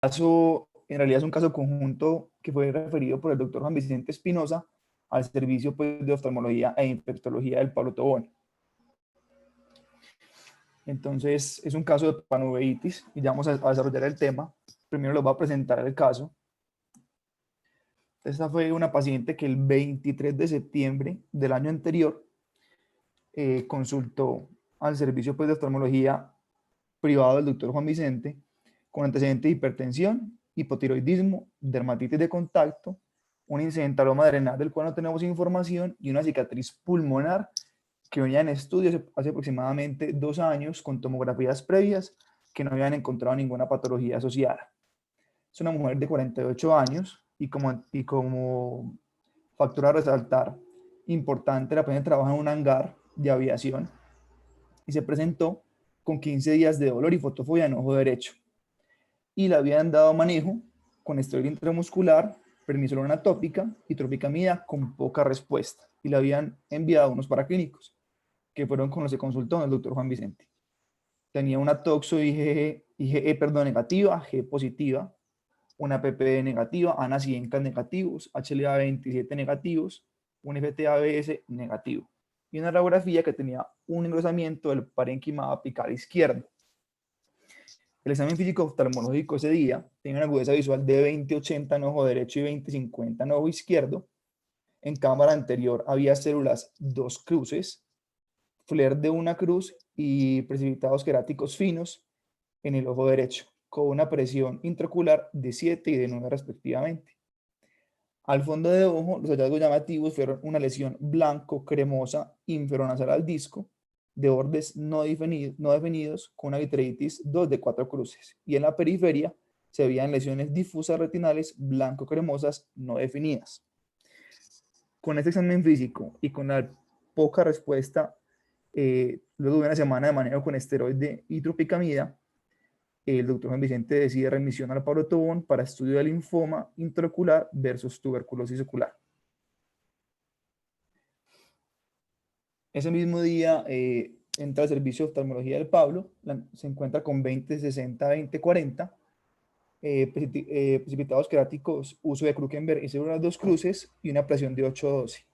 caso, en realidad es un caso conjunto que fue referido por el doctor Juan Vicente Espinosa al servicio pues, de oftalmología e infectología del Pablo Tobón. Entonces, es un caso de panoveitis y ya vamos a desarrollar el tema. Primero les voy a presentar el caso. Esta fue una paciente que el 23 de septiembre del año anterior consultó al servicio pues, de oftalmología privado del doctor Juan Vicente con antecedentes de hipertensión, hipotiroidismo, dermatitis de contacto, un incidentaloma adrenal del cual no tenemos información y una cicatriz pulmonar que venía en estudios hace aproximadamente 2 años con tomografías previas que no habían encontrado ninguna patología asociada. Es una mujer de 48 años y como factor a resaltar importante, la paciente trabaja en un hangar de aviación y se presentó con 15 días de dolor y fotofobia en ojo derecho. Y le habían dado manejo con esteroide intramuscular, prednisolona tópica y tropicamida con poca respuesta. Y le habían enviado unos paraclínicos, que fueron con los que consultó el doctor Juan Vicente. Tenía una toxo IgE negativa, G positiva, una PPD negativa, ANA y ENCA negativos, HLA27 negativos, un FTABS negativo. Y una radiografía que tenía un engrosamiento del parénquima apical izquierdo. El examen físico oftalmológico ese día tenía una agudeza visual de 20/80 en ojo derecho y 20/50 en ojo izquierdo. En cámara anterior había células 2 cruces, flare de una cruz y precipitados queráticos finos en el ojo derecho, con una presión intraocular de 7 y de 9 respectivamente. Al fondo de ojo, los hallazgos llamativos fueron una lesión blanco-cremosa inferonasal al disco, de bordes no definidos, con una vitritis 2 de 4 cruces. Y en la periferia se veían lesiones difusas retinales blanco-cremosas no definidas. Con este examen físico y con la poca respuesta, luego de una semana de manejo con esteroide y tropicamida, el doctor Juan Vicente decide remisión al Pablo Tobón para estudio de linfoma intraocular versus tuberculosis ocular. Ese mismo día entra al servicio de oftalmología del Pablo, se encuentra con 20/60, 20/40, precipitados queráticos, uso de Krukenberg y células 2 cruces y una presión de 8/12.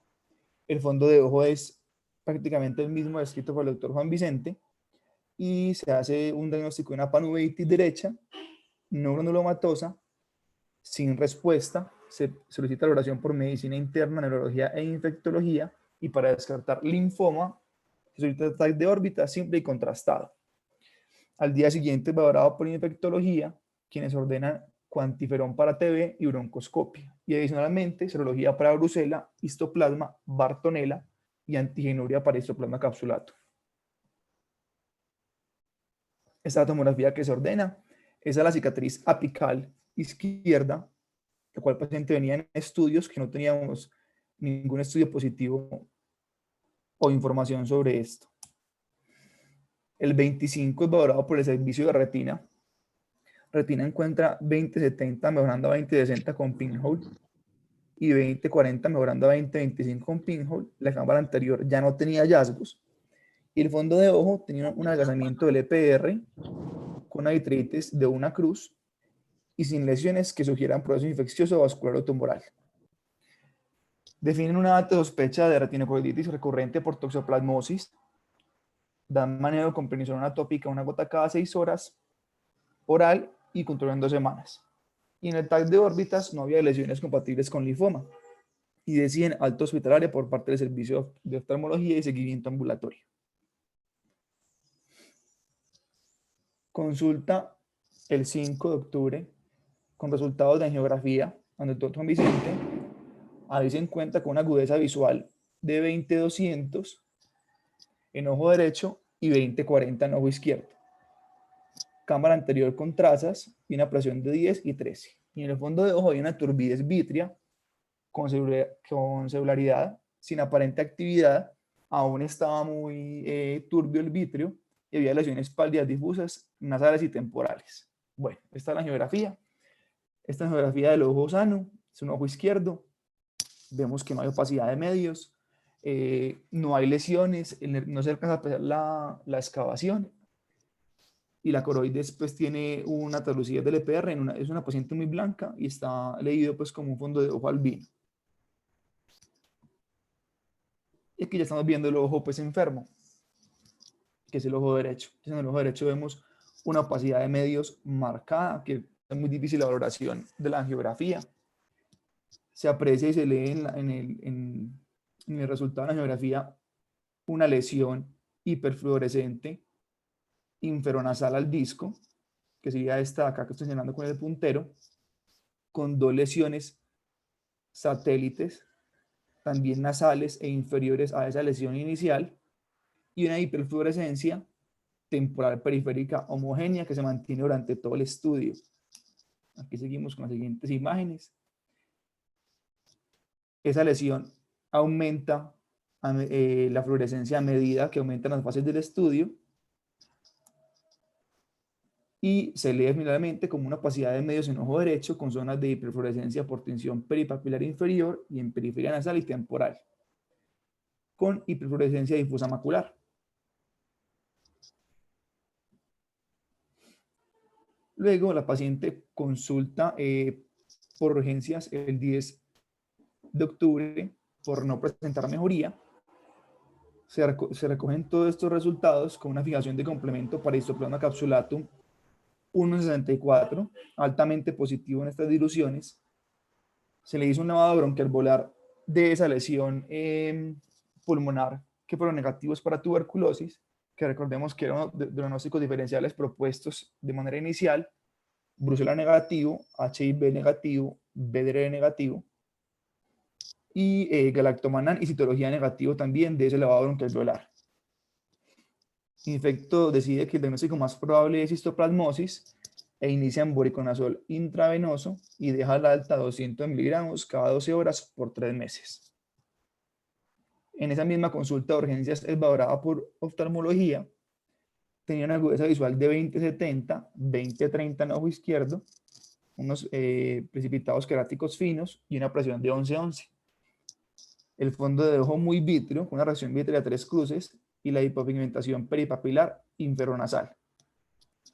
El fondo de ojo es prácticamente el mismo descrito por el doctor Juan Vicente y se hace un diagnóstico de una panuveitis derecha, no granulomatosa, sin respuesta. Se solicita valoración por medicina interna, neurología e infectología, y para descartar linfoma se solicita TAC de órbita simple y contrastado. Al día siguiente es valorado por infectología, quienes ordenan cuantiferón para TB y broncoscopia, y adicionalmente serología para brucela, histoplasma, bartonella y antigenuria para histoplasma capsulato. Esta tomografía que se ordena es a la cicatriz apical izquierda, la cual el paciente venía en estudios que no teníamos ningún estudio positivo o información sobre esto. El 25 es valorado por el servicio de retina. Retina encuentra 20/70 mejorando a 20/60 con pinhole y 20/40 mejorando a 20/25 con pinhole. La cámara anterior ya no tenía hallazgos y el fondo de ojo tenía un adelgazamiento del EPR con una vitritis de una cruz y sin lesiones que sugieran proceso infeccioso vascular o tumoral. Definen una alta sospecha de retinocoiditis recurrente por toxoplasmosis. Dan manejo con prednisolona tópica una gota cada 6 horas, oral y control en 2 semanas. Y en el TAC de órbitas no había lesiones compatibles con linfoma. Y deciden alta hospitalaria por parte del servicio de oftalmología y seguimiento ambulatorio. Consulta el 5 de octubre con resultados de angiografía donde el doctor Juan Vicente ahí se encuentra con una agudeza visual de 20/200 en ojo derecho y 20/40 en ojo izquierdo. Cámara anterior con trazas y una presión de 10 y 13. Y en el fondo de ojo hay una turbidez vítrea con celularidad, sin aparente actividad. Aún estaba muy turbio el vítreo y había lesiones pálidas difusas, nasales y temporales. Bueno, esta es la angiografía. Esta angiografía del ojo sano, es un ojo izquierdo. Vemos que no hay opacidad de medios, no hay lesiones, no se alcanza a apreciar la excavación. y la coroides pues tiene una translucidez del EPR, es una paciente muy blanca y está leído pues como un fondo de ojo albino. Y aquí ya estamos viendo el ojo pues enfermo, que es el ojo derecho. Entonces, en el ojo derecho vemos una opacidad de medios marcada, que es muy difícil la valoración de la angiografía. Se aprecia y se lee en el resultado de la angiografía una lesión hiperfluorescente inferonasal al disco, que sería esta de acá que estoy señalando con el puntero, con dos lesiones satélites, también nasales e inferiores a esa lesión inicial, y una hiperfluorescencia temporal periférica homogénea que se mantiene durante todo el estudio. Aquí seguimos con las siguientes imágenes. Esa lesión aumenta la fluorescencia a medida que aumentan las fases del estudio y se lee finalmente como una opacidad de medios en ojo derecho con zonas de hiperfluorescencia por tensión peripapilar inferior y en periferia nasal y temporal, con hiperfluorescencia difusa macular. Luego la paciente consulta por urgencias el 10 de octubre por no presentar mejoría. Se recogen todos estos resultados con una fijación de complemento para Histoplazma capsulatum 1,64, altamente positivo en estas diluciones. Se le hizo un lavado bronquialveolar de esa lesión pulmonar, que fueron negativos para tuberculosis, que recordemos que eran de diagnósticos diferenciales propuestos de manera inicial: Brucella negativo, HIV negativo, BDR negativo, y galactomannan y citología negativo también de ese lavado bronquialveolar. Infecto decide que el diagnóstico más probable es histoplasmosis e inicia en voriconazol intravenoso y deja la alta 200 miligramos cada 12 horas por 3 meses. En esa misma consulta de urgencias es valorada por oftalmología. Tenía una agudeza visual de 20-70, 20-30 en ojo izquierdo, unos precipitados queráticos finos y una presión de 11-11. El fondo de ojo muy vítreo, con una reacción vítrea de 3 cruces, y la hipopigmentación peripapilar inferonasal,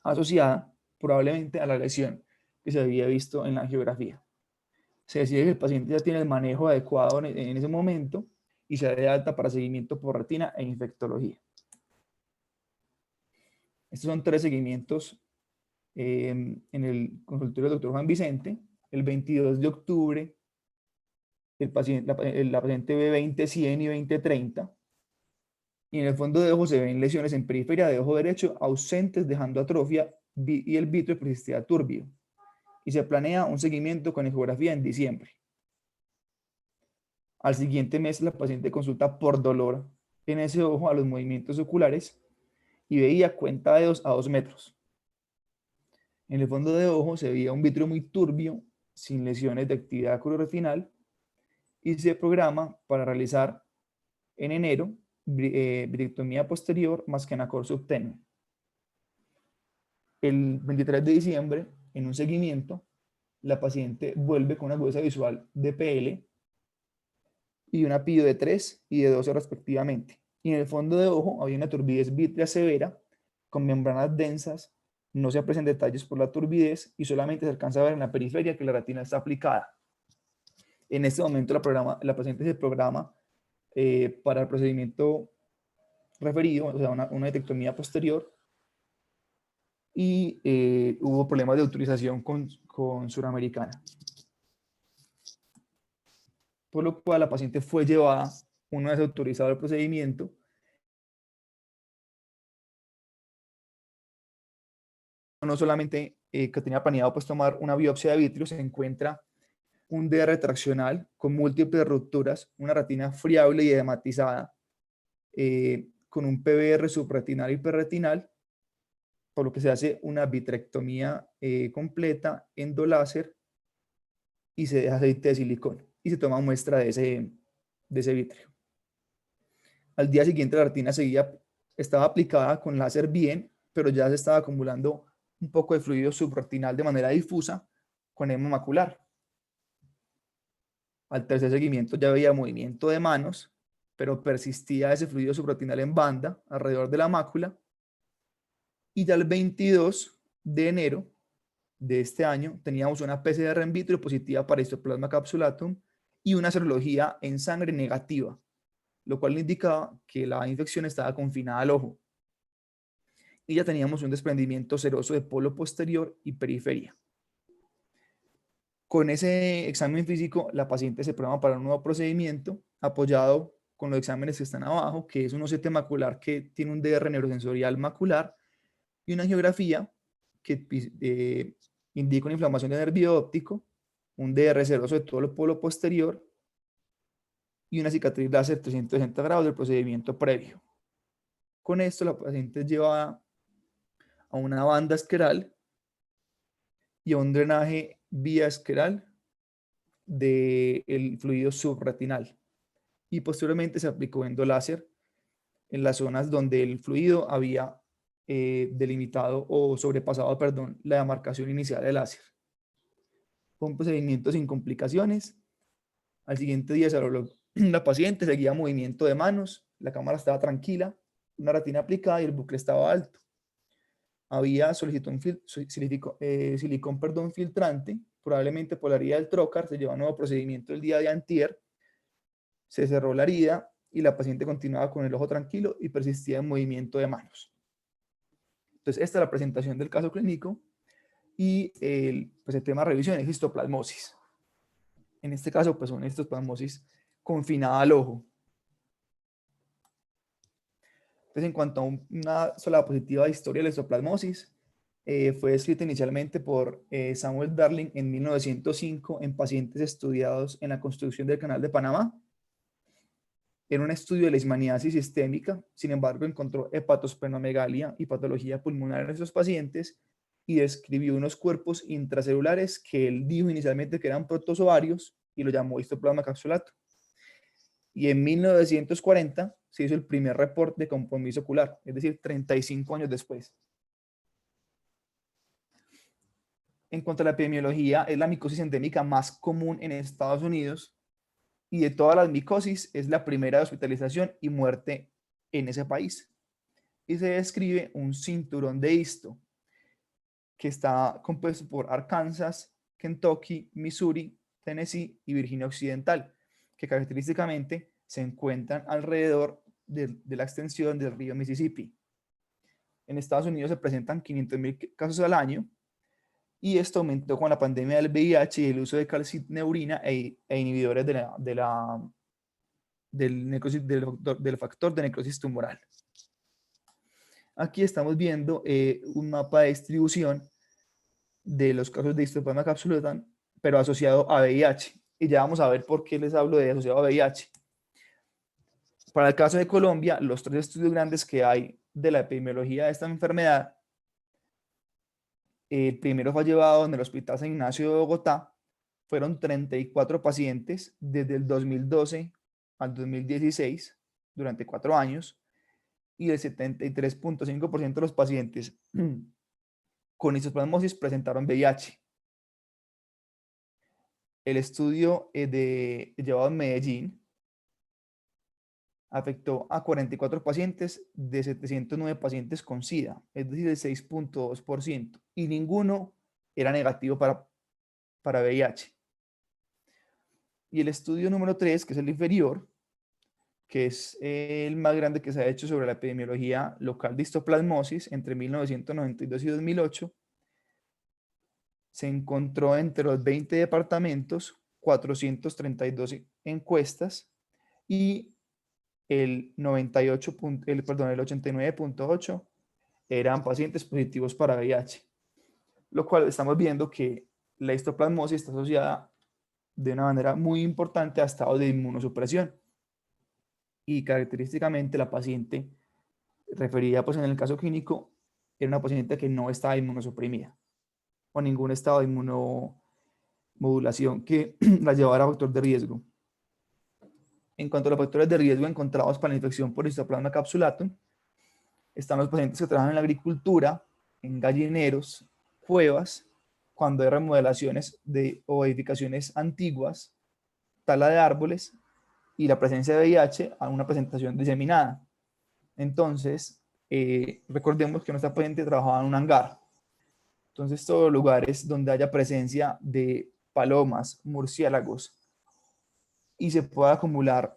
asociada probablemente a la lesión que se había visto en la angiografía. Se decide que el paciente ya tiene el manejo adecuado en ese momento y se da de alta para seguimiento por retina e infectología. Estos son 3 seguimientos en el consultorio del doctor Juan Vicente. El 22 de octubre la paciente ve 20-100 y 20-30. Y en el fondo de ojo se ven lesiones en periferia de ojo derecho ausentes, dejando atrofia, y el vítreo persistía turbio. Y se planea un seguimiento con ecografía en diciembre. Al siguiente mes la paciente consulta por dolor en ese ojo a los movimientos oculares y veía cuenta dedos a 2 metros. En el fondo de ojo se veía un vítreo muy turbio, sin lesiones de actividad cororetinal, y se programa para realizar en enero vitrectomía posterior más kenacor subtenue. El 23 de diciembre, en un seguimiento, la paciente vuelve con una agudeza visual de PL y una PIO de 3 y de 12 respectivamente. Y en el fondo de ojo había una turbidez vítrea severa con membranas densas. No se aprecian detalles por la turbidez y solamente se alcanza a ver en la periferia que la retina está aplicada. En este momento la paciente se programa para el procedimiento referido, o sea, una detectomía posterior, y hubo problemas de autorización con Suramericana. Por lo cual la paciente fue llevada, una vez autorizado el procedimiento, no solamente que tenía planeado pues tomar una biopsia de vitrio, se encuentra un DR traccional con múltiples rupturas, una retina friable y edematizada, con un PBR subretinal y hiperretinal, por lo que se hace una vitrectomía completa, endoláser, y se deja aceite de silicón y se toma muestra de ese vítreo. Al día siguiente la retina estaba aplicada con láser bien, pero ya se estaba acumulando un poco de fluido subretinal de manera difusa con edema macular. Al tercer seguimiento ya había movimiento de manos, pero persistía ese fluido subretinal en banda alrededor de la mácula. Y ya el 22 de enero de este año teníamos una PCR in vitro positiva para Histoplasma capsulatum y una serología en sangre negativa, lo cual indicaba que la infección estaba confinada al ojo. Y ya teníamos un desprendimiento seroso de polo posterior y periferia. Con ese examen físico, la paciente se programa para un nuevo procedimiento apoyado con los exámenes que están abajo, que es un OCT macular que tiene un DR neurosensorial macular y una angiografía que indica una inflamación del nervio óptico, un DR seroso de todo el polo posterior y una cicatriz láser 360 grados del procedimiento previo. Con esto, la paciente lleva a una banda esqueral y a un drenaje vía esqueral del fluido subretinal. Y posteriormente se aplicó endoláser en las zonas donde el fluido había delimitado o sobrepasado, perdón, la demarcación inicial del láser. Fue un procedimiento sin complicaciones. Al siguiente día la paciente seguía movimiento de manos, la cámara estaba tranquila, una retina aplicada y el bucle estaba alto. Había silicón perdón, filtrante, probablemente por la herida del trocar, se llevó a nuevo procedimiento el día de antier, se cerró la herida y la paciente continuaba con el ojo tranquilo y persistía en movimiento de manos. Entonces, esta es la presentación del caso clínico y pues el tema de revisión es histoplasmosis. En este caso, pues son histoplasmosis confinada al ojo. Entonces, en cuanto a una sola diapositiva de historia de la histoplasmosis, fue escrita inicialmente por Samuel Darling en 1905 en pacientes estudiados en la construcción del Canal de Panamá. Era un estudio de leishmaniasis sistémica, sin embargo, encontró hepatosplenomegalia y patología pulmonar en esos pacientes y describió unos cuerpos intracelulares que él dijo inicialmente que eran protozoarios y lo llamó histoplasma capsulatum. Y en 1940 se hizo el primer reporte de compromiso ocular, es decir, 35 años después. En cuanto a la epidemiología, es la micosis endémica más común en Estados Unidos y de todas las micosis es la primera de hospitalización y muerte en ese país. Y se describe un cinturón de histo que está compuesto por Arkansas, Kentucky, Missouri, Tennessee y Virginia Occidental, que característicamente se encuentran alrededor de la extensión del río Mississippi. En Estados Unidos se presentan 500.000 casos al año y esto aumentó con la pandemia del VIH y el uso de calcineurina e inhibidores del factor de necrosis tumoral. Aquí estamos viendo un mapa de distribución de los casos de histoplasma capsulatum, pero asociado a VIH. Y ya vamos a ver por qué les hablo de asociado a VIH. Para el caso de Colombia, los 3 estudios grandes que hay de la epidemiología de esta enfermedad, el primero fue llevado en el Hospital San Ignacio de Bogotá, fueron 34 pacientes desde el 2012 al 2016, durante 4 años, y el 73.5% de los pacientes con histoplasmosis presentaron VIH. El estudio llevado en Medellín afectó a 44 pacientes de 709 pacientes con SIDA, es decir, el 6.2%, y ninguno era negativo para VIH. Y el estudio número 3, que es el inferior, que es el más grande que se ha hecho sobre la epidemiología local de histoplasmosis entre 1992 y 2008, se encontró entre los 20 departamentos 432 encuestas y el 89.8 eran pacientes positivos para VIH, lo cual estamos viendo que la histoplasmosis está asociada de una manera muy importante a estados de inmunosupresión y característicamente la paciente referida pues en el caso clínico era una paciente que no estaba inmunosuprimida o ningún estado de inmunomodulación que la llevara a factor de riesgo. En cuanto a los factores de riesgo encontrados para la infección por histoplasma capsulatum, están los pacientes que trabajan en la agricultura, en gallineros, cuevas, cuando hay remodelaciones o edificaciones antiguas, tala de árboles y la presencia de VIH a una presentación diseminada. Entonces, recordemos que nuestra paciente trabajaba en un hangar. Entonces, todos los lugares donde haya presencia de palomas, murciélagos, y se pueda acumular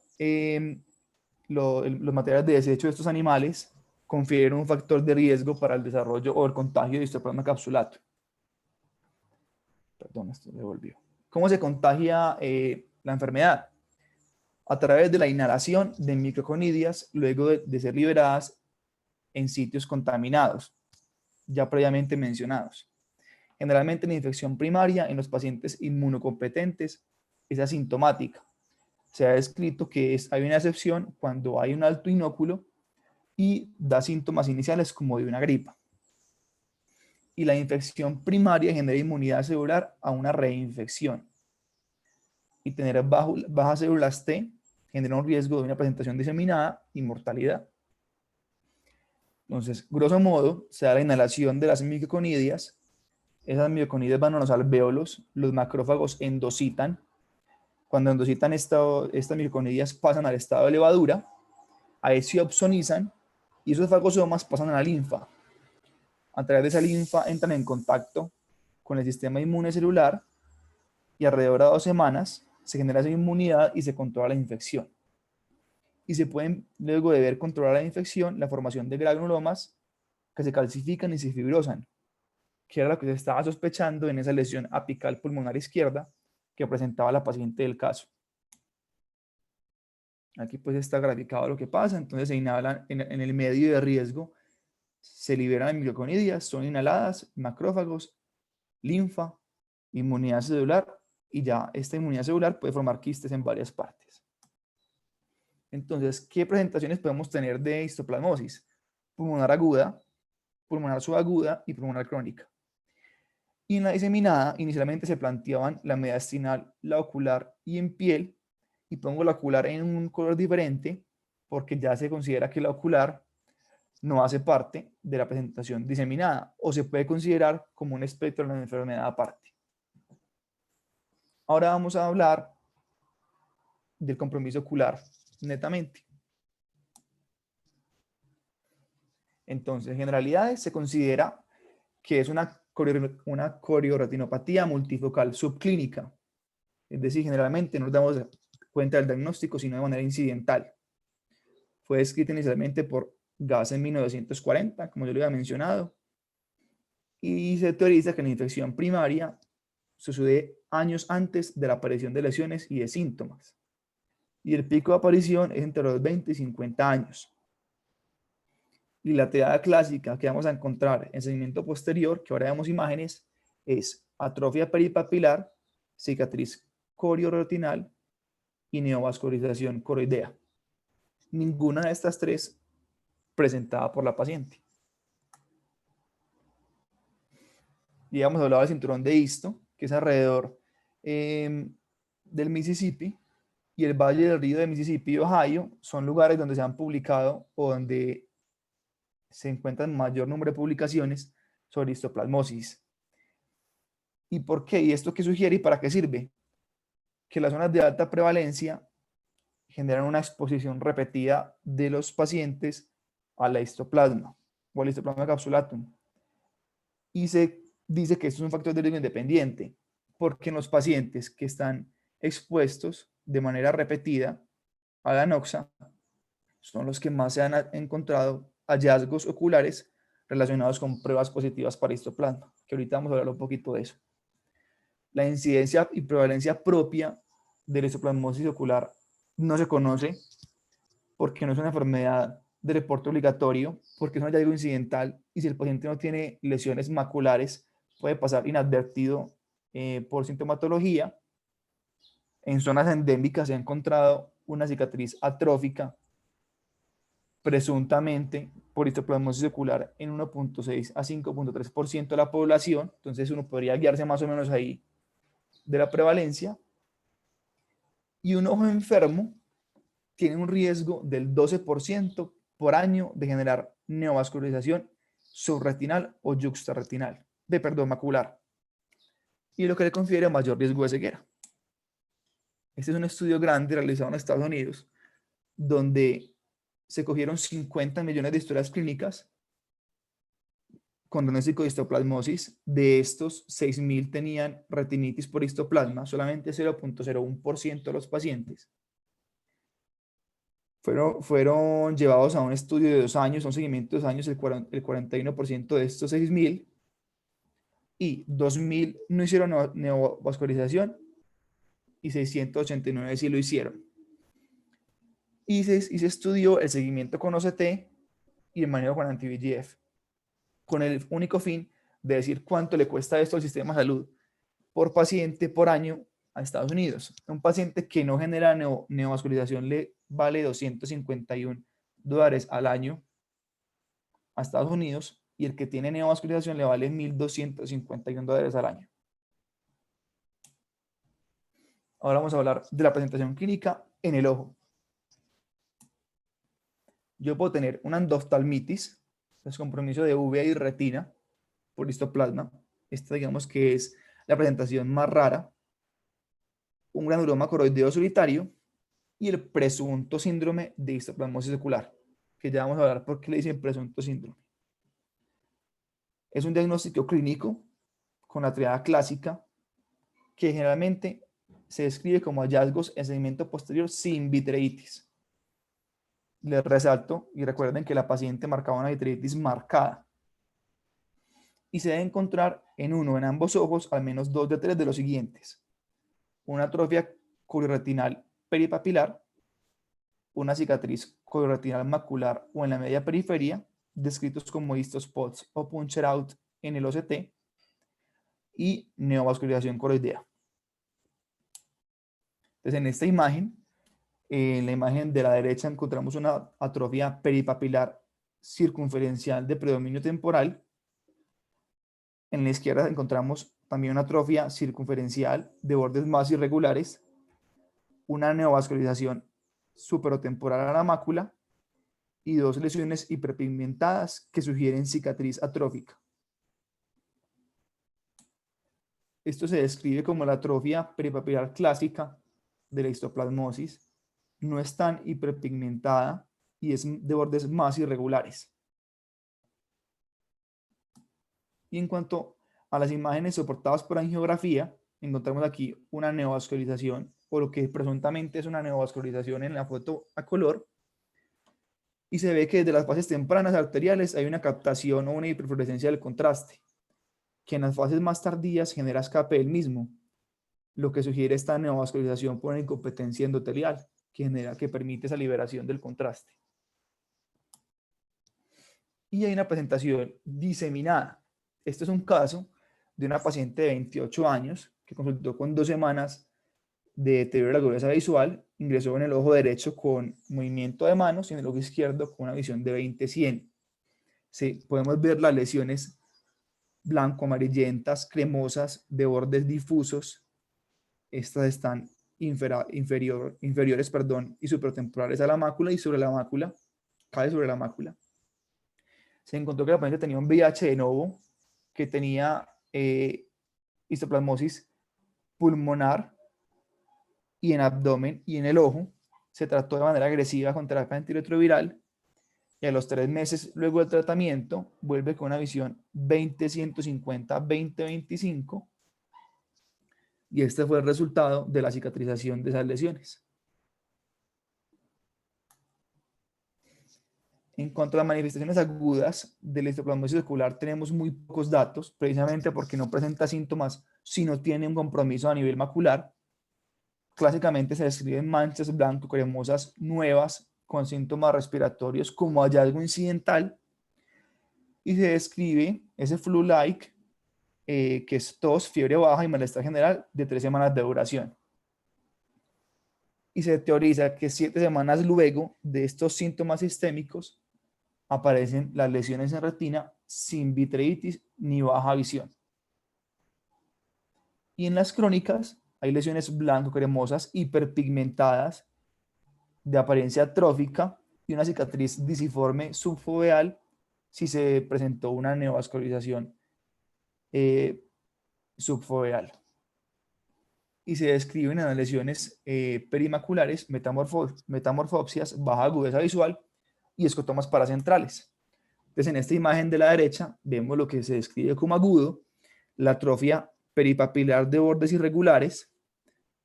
los materiales de desecho de estos animales, confieren un factor de riesgo para el desarrollo o el contagio de Histoplasma capsulatum. Perdón, esto se devolvió. ¿Cómo se contagia la enfermedad? A través de la inhalación de microconidias luego de ser liberadas en sitios contaminados, ya previamente mencionados. Generalmente la infección primaria en los pacientes inmunocompetentes es asintomática. Se ha descrito que hay una excepción cuando hay un alto inóculo y da síntomas iniciales como de una gripa. Y la infección primaria genera inmunidad celular a una reinfección. Y tener bajas células T genera un riesgo de una presentación diseminada y mortalidad. Entonces, grosso modo, se da la inhalación de las microconidias. Esas microconidias van a los alvéolos, los macrófagos endocitan. Cuando endocitan estas microconidias pasan al estado de levadura, ahí se opsonizan y esos fagosomas pasan a la linfa. A través de esa linfa entran en contacto con el sistema inmune celular y alrededor de 2 semanas se genera esa inmunidad y se controla la infección. Y se pueden, luego de ver controlar la infección, la formación de granulomas que se calcifican y se fibrosan, que era lo que se estaba sospechando en esa lesión apical pulmonar izquierda que presentaba la paciente del caso. Aquí pues está graficado lo que pasa. Entonces se inhalan en el medio de riesgo, se liberan microconidias, son inhaladas, macrófagos, linfa, inmunidad celular, y ya esta inmunidad celular puede formar quistes en varias partes. Entonces, ¿qué presentaciones podemos tener de histoplasmosis? Pulmonar aguda, pulmonar subaguda y pulmonar crónica. Y en la diseminada, inicialmente se planteaban la mediastinal, la ocular y en piel, y pongo la ocular en un color diferente porque ya se considera que la ocular no hace parte de la presentación diseminada o se puede considerar como un espectro de la enfermedad aparte. Ahora vamos a hablar del compromiso ocular netamente. Entonces, en generalidades se considera que es una corioretinopatía multifocal subclínica. Es decir, generalmente no nos damos cuenta del diagnóstico sino de manera incidental. Fue descrita inicialmente por Gass en 1940, como yo lo había mencionado, y se teoriza que la infección primaria sucede años antes de la aparición de lesiones y de síntomas. Y el pico de aparición es entre los 20 y 50 años. Y la triada clásica que vamos a encontrar en seguimiento posterior, que ahora vemos imágenes, es atrofia peripapilar, cicatriz corioretinal y neovascularización coroidea. Ninguna de estas tres presentada por la paciente. Y hemos hablado del cinturón de Histo, que es alrededor del Mississippi, y el Valle del Río de Mississippi y Ohio son lugares donde se han publicado o donde se encuentran mayor número de publicaciones sobre histoplasmosis. ¿Y por qué? ¿Y esto qué sugiere y para qué sirve? Que las zonas de alta prevalencia generan una exposición repetida de los pacientes a la histoplasma o al histoplasma capsulatum. Y se dice que esto es un factor de riesgo independiente, porque en los pacientes que están expuestos de manera repetida a la noxa son los que más se han encontrado hallazgos oculares relacionados con pruebas positivas para histoplasma, que ahorita vamos a hablar un poquito de eso. La incidencia y prevalencia propia de la histoplasmosis ocular no se conoce porque no es una enfermedad de reporte obligatorio, porque es un hallazgo incidental y si el paciente no tiene lesiones maculares puede pasar inadvertido por sintomatología. En zonas endémicas se ha encontrado una cicatriz atrófica presuntamente por histoplasmosis ocular en 1.6 a 5.3% de la población, entonces uno podría guiarse más o menos ahí de la prevalencia. Y un ojo enfermo tiene un riesgo del 12% por año de generar neovascularización subretinal o yuxtarretinal, macular, y lo que le confiere mayor riesgo de ceguera. Este es un estudio grande realizado en Estados Unidos, donde se cogieron 50 millones de historias clínicas con diagnóstico de histoplasmosis. De estos, 6.000 tenían retinitis por histoplasma, solamente 0.01% de los pacientes. Fueron llevados a un estudio de 2 años, a un seguimiento de 2 años, el 41% de estos 6.000, y 2.000 no hicieron neovascularización y 689 sí lo hicieron. Y se estudió el seguimiento con OCT y el manejo con anti-VEGF, con el único fin de decir cuánto le cuesta esto al sistema de salud por paciente por año a Estados Unidos. Un paciente que no genera neovascularización le vale $251 al año a Estados Unidos, y el que tiene neovascularización le vale $1.251 al año. Ahora vamos a hablar de la presentación clínica en el ojo. Yo puedo tener una endoftalmitis, descompromiso de uvea y retina por histoplasma. Esta digamos que es la presentación más rara. Un granuloma coroideo solitario y el presunto síndrome de histoplasmosis ocular, que ya vamos a hablar por qué le dicen presunto síndrome. Es un diagnóstico clínico con la triada clásica que generalmente se describe como hallazgos en segmento posterior sin vitreitis. Les resalto y recuerden que la paciente marcaba una vitreitis marcada. Y se debe encontrar en ambos ojos al menos 2 de 3 de los siguientes: una atrofia coriorretinal peripapilar, una cicatriz coriorretinal macular o en la media periferia, descritos como histospots o puncture out en el OCT, y neovascularización coroidea. Entonces, en esta imagen, en la imagen de la derecha encontramos una atrofia peripapilar circunferencial de predominio temporal. En la izquierda encontramos también una atrofia circunferencial de bordes más irregulares, una neovascularización superotemporal a la mácula y 2 lesiones hiperpigmentadas que sugieren cicatriz atrófica. Esto se describe como la atrofia peripapilar clásica de la histoplasmosis. No es tan hiperpigmentada y es de bordes más irregulares. Y en cuanto a las imágenes soportadas por angiografía, encontramos aquí una neovascularización, o lo que presuntamente es una neovascularización en la foto a color, y se ve que desde las fases tempranas arteriales hay una captación o una hiperfluorescencia del contraste, que en las fases más tardías genera escape del mismo, lo que sugiere esta neovascularización por una incompetencia endotelial, que permite esa liberación del contraste. Y hay una presentación diseminada. Este es un caso de una paciente de 28 años que consultó con 2 semanas de deterioro de la agudeza visual, ingresó en el ojo derecho con movimiento de manos y en el ojo izquierdo con una visión de 20/100. Sí, podemos ver las lesiones blanco-amarillentas, cremosas, de bordes difusos. Estas están inferiores y supertemporales a la mácula, y sobre la mácula, cae sobre la mácula. Se encontró que la paciente tenía un VIH de novo, que tenía histoplasmosis pulmonar y en abdomen y en el ojo. Se trató de manera agresiva con terapia antirretroviral y a los 3 meses luego del tratamiento vuelve con una visión 20-150, 20-25, y este fue el resultado de la cicatrización de esas lesiones. En cuanto a las manifestaciones agudas de la histoplasmosis ocular, tenemos muy pocos datos, precisamente porque no presenta síntomas si no tiene un compromiso a nivel macular. Clásicamente se describen manchas blanco-cremosas nuevas con síntomas respiratorios como hallazgo incidental, y se describe ese flu-like, que es tos, fiebre baja y malestar general de 3 semanas de duración. Y se teoriza que 7 semanas luego de estos síntomas sistémicos aparecen las lesiones en retina sin vitreitis ni baja visión. Y en las crónicas hay lesiones blanco-cremosas hiperpigmentadas de apariencia atrófica y una cicatriz disiforme subfoveal si se presentó una neovascularización subfoveal. Y se describen en las lesiones perimaculares metamorfopsias, baja agudeza visual y escotomas paracentrales. Entonces, en esta imagen de la derecha vemos lo que se describe como agudo, la atrofia peripapilar de bordes irregulares,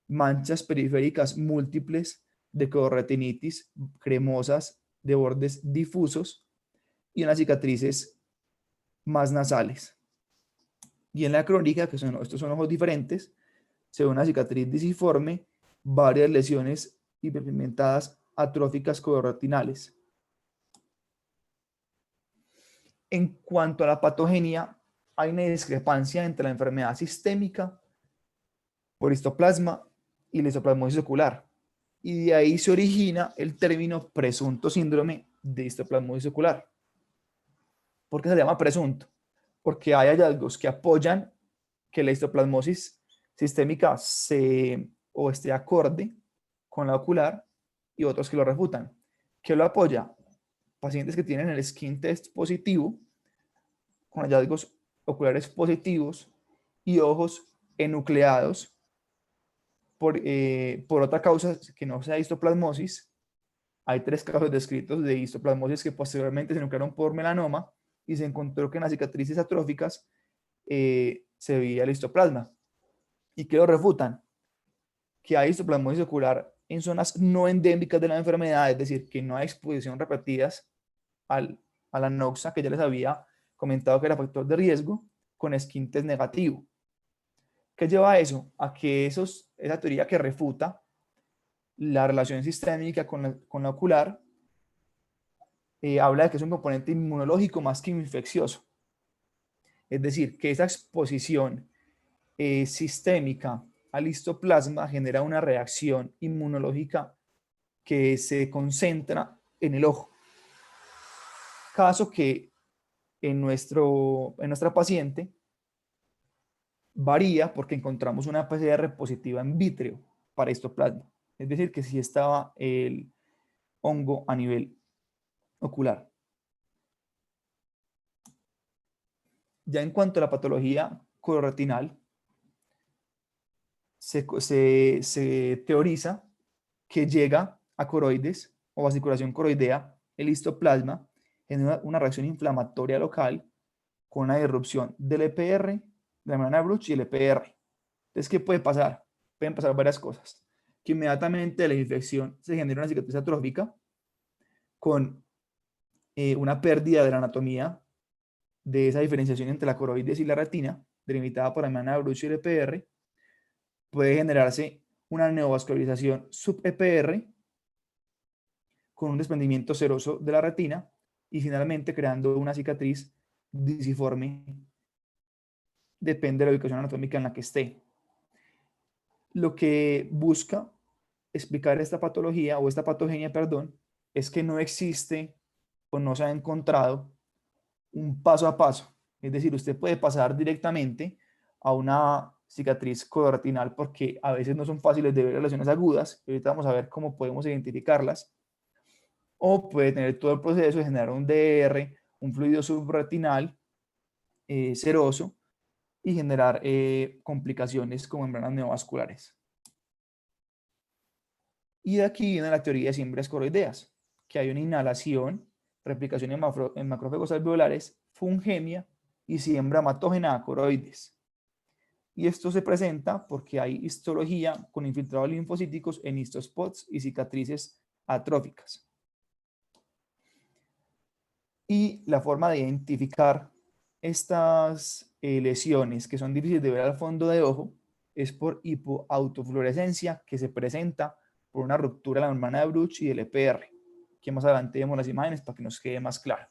manchas periféricas múltiples de codoretinitis cremosas de bordes difusos y unas cicatrices más nasales. Y en la crónica, que estos son ojos diferentes, se ve una cicatriz disiforme, varias lesiones hiperpigmentadas atróficas codoretinales. En cuanto a la patogenia, hay una discrepancia entre la enfermedad sistémica por histoplasma y la histoplasmosis ocular. Y de ahí se origina el término presunto síndrome de histoplasmosis ocular. ¿Por qué se llama presunto? Porque hay hallazgos que apoyan que la histoplasmosis sistémica o esté acorde con la ocular y otros que lo refutan. ¿Qué lo apoya? Pacientes que tienen el skin test positivo, con hallazgos oculares positivos y ojos enucleados por otra causa que no sea histoplasmosis. Hay 3 casos descritos de histoplasmosis que posteriormente se enuclearon por melanoma y se encontró que en las cicatrices atróficas se veía el histoplasma. ¿Y qué lo refutan? Que hay histoplasmosis ocular en zonas no endémicas de la enfermedad, es decir, que no hay exposición repetidas a la noxa, que ya les había comentado que era factor de riesgo, con skin test negativo. ¿Qué lleva a eso? A que esa teoría que refuta la relación sistémica con la ocular habla de que es un componente inmunológico más que infeccioso. Es decir, que esa exposición sistémica al histoplasma genera una reacción inmunológica que se concentra en el ojo. Caso que en nuestra paciente varía porque encontramos una PCR positiva en vítreo para histoplasma. Es decir, que sí estaba el hongo a nivel ocular. Ya en cuanto a la patología coloretinal, se teoriza que llega a coroides o vasculación coroidea, el histoplasma, en una reacción inflamatoria local con una irrupción del EPR, de la membrana de Bruch y el EPR. Entonces, ¿qué puede pasar? Pueden pasar varias cosas. Que inmediatamente de la infección se genera una cicatriz atrófica con una pérdida de la anatomía de esa diferenciación entre la coroides y la retina, delimitada por la membrana de Bruch y el EPR. Puede generarse una neovascularización sub-EPR con un desprendimiento seroso de la retina y finalmente creando una cicatriz disiforme, depende de la ubicación anatómica en la que esté. Lo que busca explicar esta patología o esta patogenia, perdón, es que no existe o no se ha encontrado un paso a paso. Es decir, usted puede pasar directamente a una cicatriz coloretinal porque a veces no son fáciles de ver las lesiones agudas. Ahorita vamos a ver cómo podemos identificarlas. O puede tener todo el proceso de generar un DR, un fluido subretinal seroso y generar complicaciones como membranas neovasculares. Y de aquí viene la teoría de siembras coroideas, que hay una inhalación, replicación en macrófagos alveolares, fungemia y siembra hematógena a coroides. Y esto se presenta porque hay histología con infiltrados linfocíticos en histospots y cicatrices atróficas. Y la forma de identificar estas lesiones que son difíciles de ver al fondo de ojo es por hipoautofluorescencia que se presenta por una ruptura de la membrana de Bruch y del EPR, que más adelante vemos las imágenes para que nos quede más claro.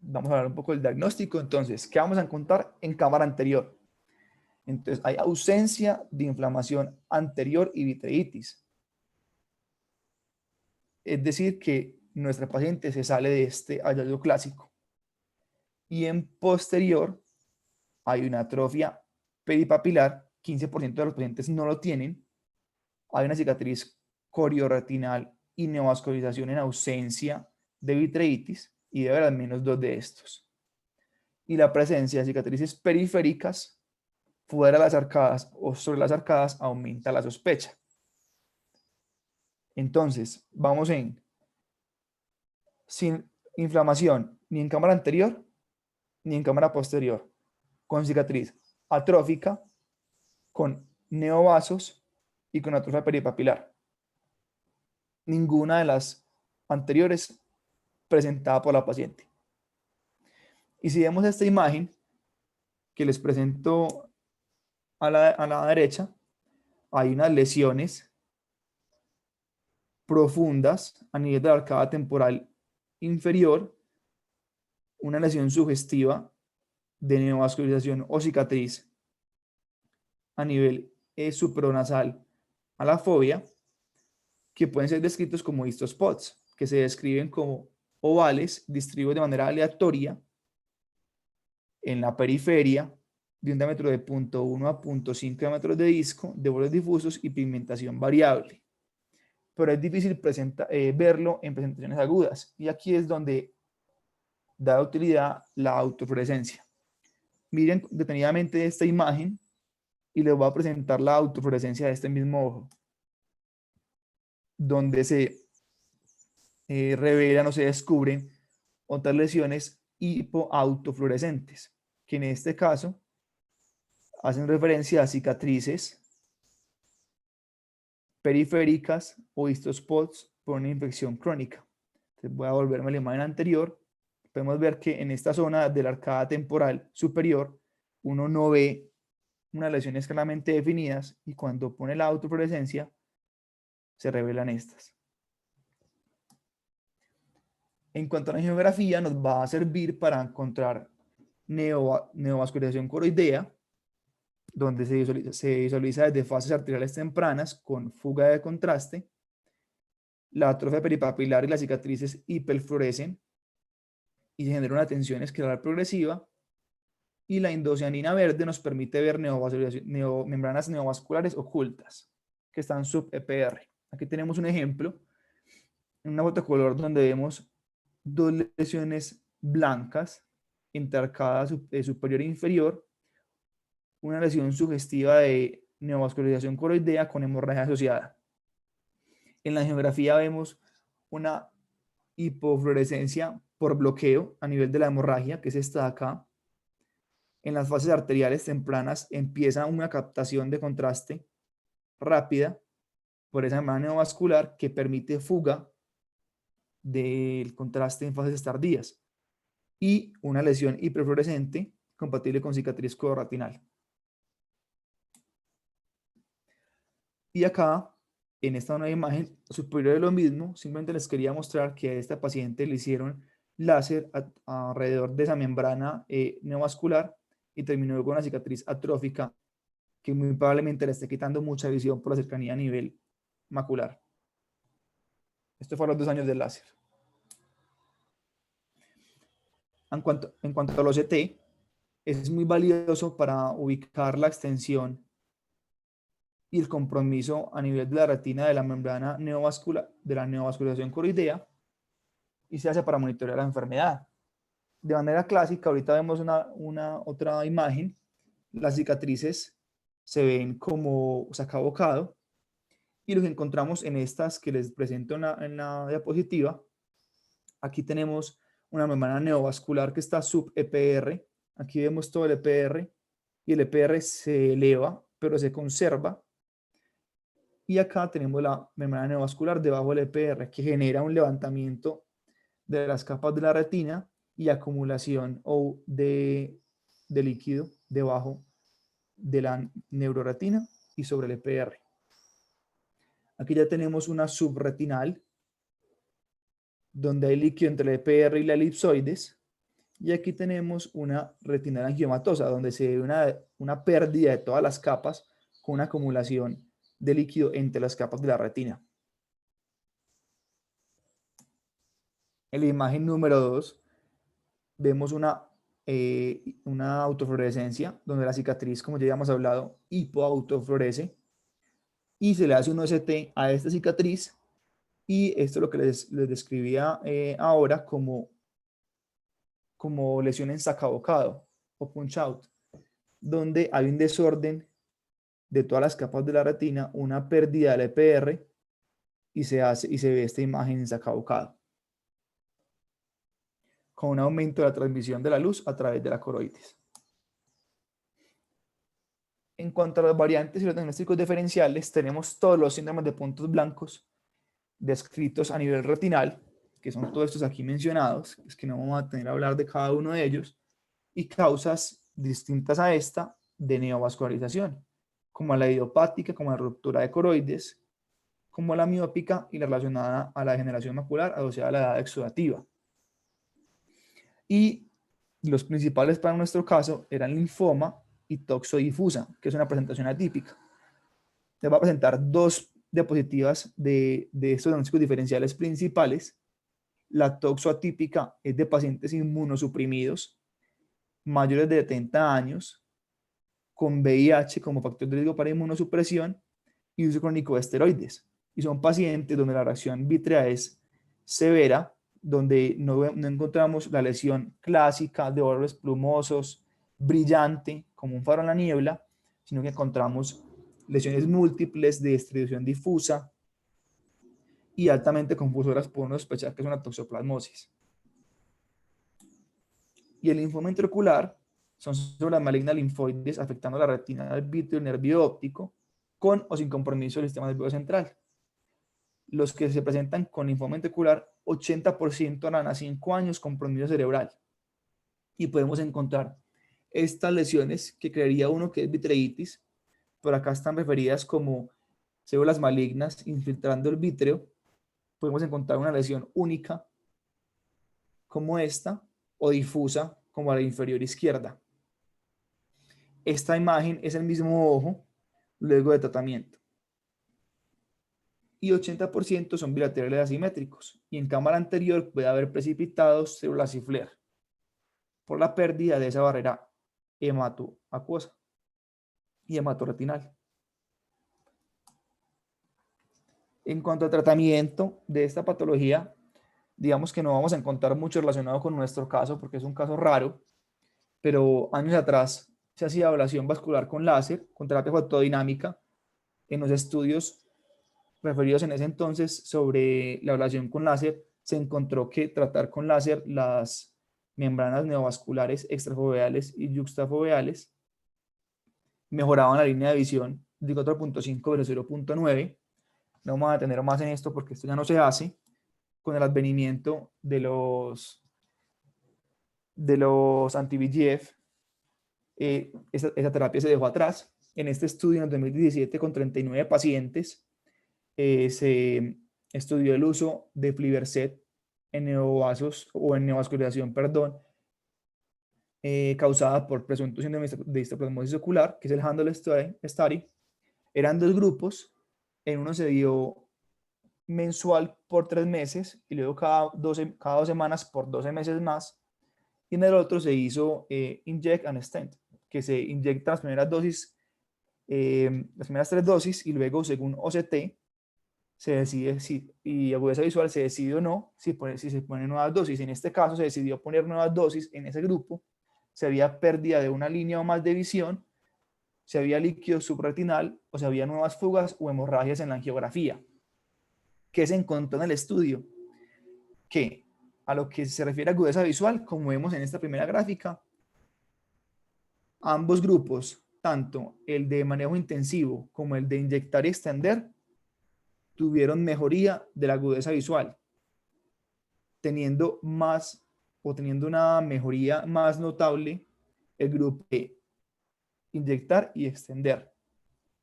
Vamos a hablar un poco del diagnóstico. Entonces, ¿qué vamos a encontrar en cámara anterior? Entonces, hay ausencia de inflamación anterior y vitreitis. Es decir, que nuestra paciente se sale de este hallazgo clásico. Y en posterior hay una atrofia peripapilar, 15% de los pacientes no lo tienen. Hay una cicatriz corioretinal y neovascularización en ausencia de vitreitis y debe haber al menos 2 de estos. Y la presencia de cicatrices periféricas fuera de las arcadas o sobre las arcadas aumenta la sospecha. Entonces, vamos sin inflamación ni en cámara anterior ni en cámara posterior, con cicatriz atrófica, con neovasos y con atrofia peripapilar. Ninguna de las anteriores presentada por la paciente. Y si vemos esta imagen que les presento a la derecha, hay unas lesiones profundas a nivel de la arcada temporal inferior, una lesión sugestiva de neovascularización o cicatriz a nivel supranasal a la fobia, que pueden ser descritos como histospots, que se describen como ovales distribuidos de manera aleatoria en la periferia de un diámetro de 0,1 a 0,5 diámetros de disco, de bordes difusos y pigmentación variable. Pero es difícil verlo en presentaciones agudas. Y aquí es donde da utilidad la autofluorescencia. Miren detenidamente esta imagen y les voy a presentar la autofluorescencia de este mismo ojo, donde se revelan o se descubren otras lesiones hipoautofluorescentes, que en este caso hacen referencia a cicatrices periféricas o histospots por una infección crónica. Entonces voy a volverme a la imagen anterior. Podemos ver que en esta zona de la arcada temporal superior uno no ve unas lesiones claramente definidas y cuando pone la autofluorescencia se revelan estas. En cuanto a la geografía, nos va a servir para encontrar neovascularización coroidea, donde se visualiza desde fases arteriales tempranas con fuga de contraste. La atrofia peripapilar y las cicatrices hiperfluorescen y se genera una tensión escleral progresiva. Y la indocianina verde nos permite ver membranas neovasculares ocultas que están sub-EPR. Aquí tenemos un ejemplo, en una foto color donde vemos dos lesiones blancas interarcada superior e inferior, una lesión sugestiva de neovascularización coroidea con hemorragia asociada. En la angiografía vemos una hipofluorescencia por bloqueo a nivel de la hemorragia, que es esta de acá. En las fases arteriales tempranas empieza una captación de contraste rápida por esa membrana neovascular que permite fuga del contraste en fases tardías y una lesión hiperfluorescente compatible con cicatriz cororetinal. Y acá, en esta nueva imagen superior de lo mismo, simplemente les quería mostrar que a esta paciente le hicieron láser alrededor de esa membrana neovascular y terminó con una cicatriz atrófica que muy probablemente le esté quitando mucha visión por la cercanía a nivel macular. Esto fue a los 2 años del láser. En cuanto al OCT, es muy valioso para ubicar la extensión y el compromiso a nivel de la retina de la membrana neovascular, de la neovascularización coroidea, y se hace para monitorear la enfermedad. De manera clásica, ahorita vemos una otra imagen, las cicatrices se ven como sacabocado, y lo que encontramos en estas que les presento en la diapositiva, aquí tenemos una membrana neovascular que está sub-EPR, aquí vemos todo el EPR, y el EPR se eleva, pero se conserva, y acá tenemos la membrana neovascular debajo del EPR, que genera un levantamiento de las capas de la retina y acumulación de líquido debajo de la neuroretina y sobre el EPR. Aquí ya tenemos una subretinal, donde hay líquido entre el EPR y la elipsoides. Y aquí tenemos una retinal angiomatosa, donde se ve una pérdida de todas las capas con una acumulación de líquido entre las capas de la retina. En la imagen número 2 vemos una autofluorescencia, donde la cicatriz, como ya habíamos hablado, hipoautofluorece, y se le hace un OCT a esta cicatriz, y esto es lo que les describía ahora como lesión en sacabocado o punch out, donde hay un desorden de todas las capas de la retina, una pérdida del EPR y se ve esta imagen en Saca-Bocado, con un aumento de la transmisión de la luz a través de la coroides. En cuanto a las variantes y los diagnósticos diferenciales, tenemos todos los síndromes de puntos blancos descritos a nivel retinal, que son todos estos aquí mencionados, es que no vamos a tener a hablar de cada uno de ellos, y causas distintas a esta de neovascularización, como la idiopática, como la ruptura de coroides, como la miópica y la relacionada a la degeneración macular asociada a la edad exudativa. Y los principales para nuestro caso eran linfoma y toxodifusa, que es una presentación atípica. Les va a presentar dos diapositivas de estos diagnósticos diferenciales principales. La toxoatípica es de pacientes inmunosuprimidos mayores de 70 años con VIH como factor de riesgo para inmunosupresión y uso crónico de esteroides. Y son pacientes donde la reacción vítrea es severa, donde no encontramos la lesión clásica de bordes plumosos, brillante, como un faro en la niebla, sino que encontramos lesiones múltiples de distribución difusa y altamente confusoras por uno sospechar que es una toxoplasmosis. Y el linfoma intraocular son células malignas linfoides afectando la retina del vítreo nervio óptico con o sin compromiso del sistema nervioso central. Los que se presentan con linfoma intraocular, 80% harán a 5 años compromiso cerebral. Y podemos encontrar estas lesiones que creería uno que es vitreitis, pero acá están referidas como células malignas infiltrando el vítreo. Podemos encontrar una lesión única como esta o difusa como la inferior izquierda. Esta imagen es el mismo ojo luego de tratamiento. Y 80% son bilaterales asimétricos. Y en cámara anterior puede haber precipitados células Cifler por la pérdida de esa barrera hematoacuosa y hematorretinal. En cuanto al tratamiento de esta patología, digamos que no vamos a encontrar mucho relacionado con nuestro caso porque es un caso raro, pero años atrás se hacía ablación vascular con láser, con terapia fotodinámica. En los estudios referidos en ese entonces sobre la ablación con láser, se encontró que tratar con láser las membranas neovasculares extrafoveales y yuxtafoveales mejoraban la línea de visión de 4.5 versus 0.9. No vamos a detener más en esto porque esto ya no se hace. Con el advenimiento de los anti-VEGF, esa terapia se dejó atrás. En este estudio, en el 2017, con 39 pacientes, se estudió el uso de Fliverset en neovasos o en neovascularización, perdón, causada por presunto síndrome de histoplasmosis ocular, que es el Handle Study. Eran dos grupos. En uno se dio mensual por 3 meses y luego cada 2 semanas por 12 meses más. Y en el otro se hizo Inject and Stent, que se inyecta las primeras dosis, las primeras 3 dosis, y luego, según OCT, se decide si, y agudeza visual se decide o no si se ponen nuevas dosis. En este caso se decidió poner nuevas dosis en ese grupo. Se había pérdida de una línea o más de visión, se había líquido subretinal o se había nuevas fugas o hemorragias en la angiografía. ¿Qué se encontró en el estudio? Que a lo que se refiere a agudeza visual, como vemos en esta primera gráfica, ambos grupos, tanto el de manejo intensivo como el de inyectar y extender, tuvieron mejoría de la agudeza visual, teniendo una mejoría más notable el grupo de inyectar y extender,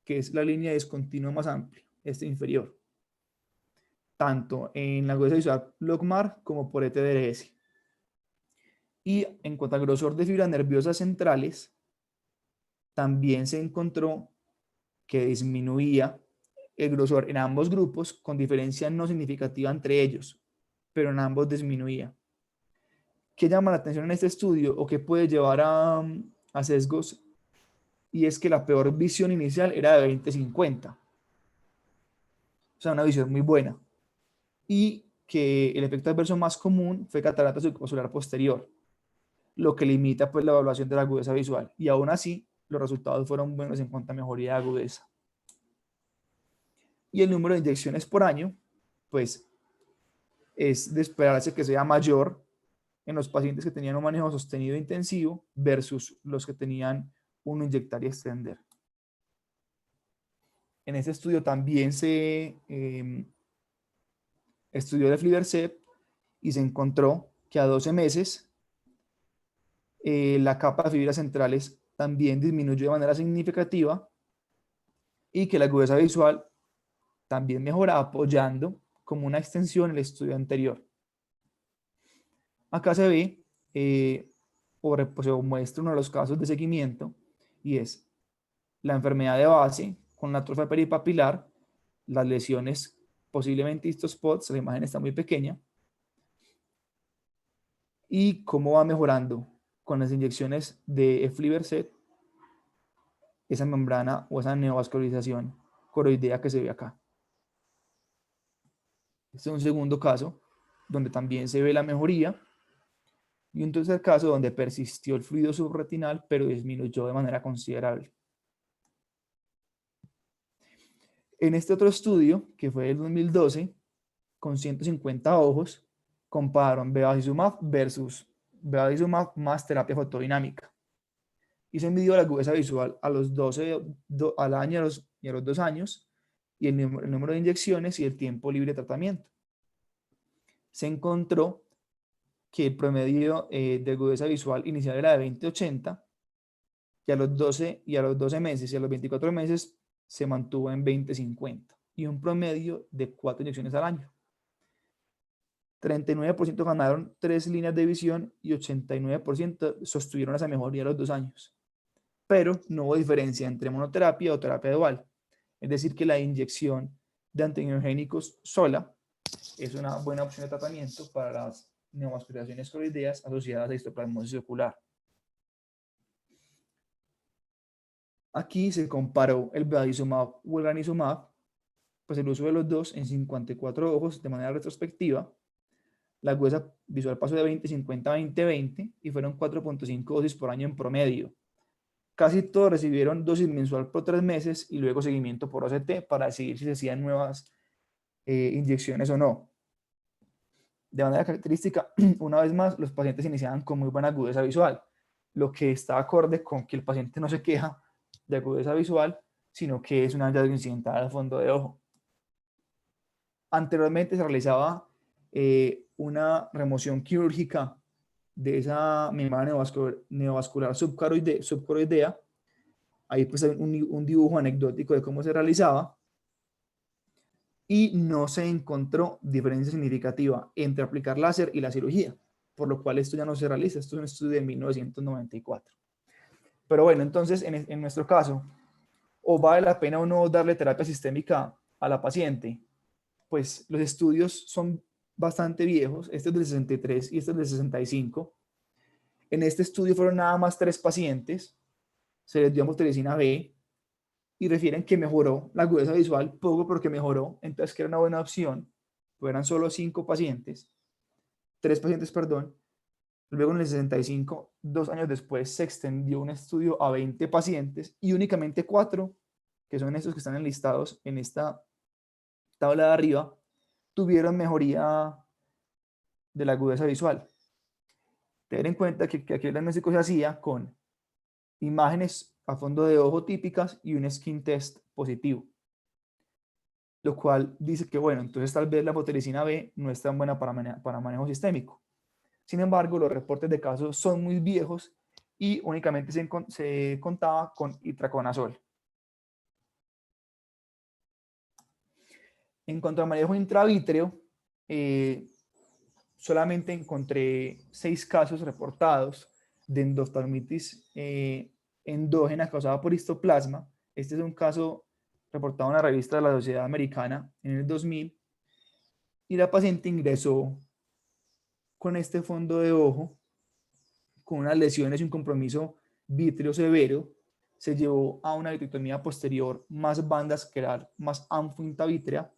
que es la línea discontinua más amplia, este inferior, tanto en la agudeza visual LogMAR como por ETDRS. Y en cuanto al grosor de fibras nerviosas centrales, también se encontró que disminuía el grosor en ambos grupos con diferencia no significativa entre ellos, pero en ambos disminuía. ¿Qué llama la atención en este estudio o qué puede llevar a sesgos? Y es que la peor visión inicial era de 20/50. O sea, una visión muy buena. Y que el efecto adverso más común fue catarata subcapsular posterior, lo que limita pues la evaluación de la agudeza visual. Y aún así, los resultados fueron buenos en cuanto a mejoría de agudeza. Y el número de inyecciones por año pues es de esperarse que sea mayor en los pacientes que tenían un manejo sostenido e intensivo versus los que tenían uno inyectar y extender. En este estudio también se estudió el aflibercept y se encontró que a 12 meses la capa de fibras centrales también disminuyó de manera significativa y que la agudeza visual también mejora, apoyando como una extensión el estudio anterior. Acá se ve pues, se muestra uno de los casos de seguimiento y es la enfermedad de base con la atrofia peripapilar, las lesiones posiblemente histospots, la imagen está muy pequeña, y cómo va mejorando con las inyecciones de aflibercept esa membrana o esa neovascularización coroidea que se ve acá. Este es un segundo caso donde también se ve la mejoría, y un tercer caso donde persistió el fluido subretinal pero disminuyó de manera considerable. En este otro estudio, que fue del 2012, con 150 ojos, compararon bevacizumab versus bevacizumab más terapia fotodinámica. Y se midió la agudeza visual a los 12, al año y a los 2 años, y el número de inyecciones y el tiempo libre de tratamiento. Se encontró que el promedio de agudeza visual inicial era de 20-80, y a los 12 meses y a los 24 meses se mantuvo en 20-50, y un promedio de 4 inyecciones al año. 39% ganaron 3 líneas de visión y 89% sostuvieron esa mejoría a los 2 años. Pero no hubo diferencia entre monoterapia o terapia dual. Es decir, que la inyección de antiangiogénicos sola es una buena opción de tratamiento para las neovascularizaciones coroideas asociadas a histoplasmosis ocular. Aquí se comparó el bevacizumab o el ranizumab, pues el uso de los dos en 54 ojos de manera retrospectiva. La agudeza visual pasó de 20-50 a 20-20 y fueron 4.5 dosis por año en promedio. Casi todos recibieron dosis mensual por 3 meses y luego seguimiento por OCT para decidir si se hacían nuevas inyecciones o no. De manera característica, una vez más, los pacientes iniciaban con muy buena agudeza visual, lo que está acorde con que el paciente no se queja de agudeza visual, sino que es una hallazgo incidental al fondo de ojo. Anteriormente se realizaba una remoción quirúrgica de esa membrana neovascular subcoroidea. Ahí pues hay un dibujo anecdótico de cómo se realizaba, y no se encontró diferencia significativa entre aplicar láser y la cirugía, por lo cual esto ya no se realiza. Esto es un estudio de 1994. Pero bueno, entonces en nuestro caso, ¿o vale la pena o no darle terapia sistémica a la paciente? Pues los estudios son bastante viejos. Este es del 63 y este es del 65. En este estudio fueron nada más 3 pacientes. Se les dio amoxicilina B y refieren que mejoró la agudeza visual poco, porque mejoró, entonces que era una buena opción. Pues eran solo 5 pacientes, 3 pacientes, perdón. Luego en el 65, 2 años después, se extendió un estudio a 20 pacientes y únicamente 4, que son estos que están enlistados en esta tabla de arriba, tuvieron mejoría de la agudeza visual. Tener en cuenta que aquí el diagnóstico se hacía con imágenes a fondo de ojo típicas y un skin test positivo, lo cual dice que, bueno, entonces tal vez la fotericina B no es tan buena para manejo sistémico. Sin embargo, los reportes de casos son muy viejos y únicamente se contaba con itraconazol. En cuanto al manejo intravítreo, solamente encontré 6 casos reportados de endoftalmitis endógena causada por histoplasma. Este es un caso reportado en la revista de la Sociedad Americana en el 2000, y la paciente ingresó con este fondo de ojo, con unas lesiones y un compromiso vítreo severo. Se llevó a una vitrectomía posterior más banda escleral, más anfointavítrea.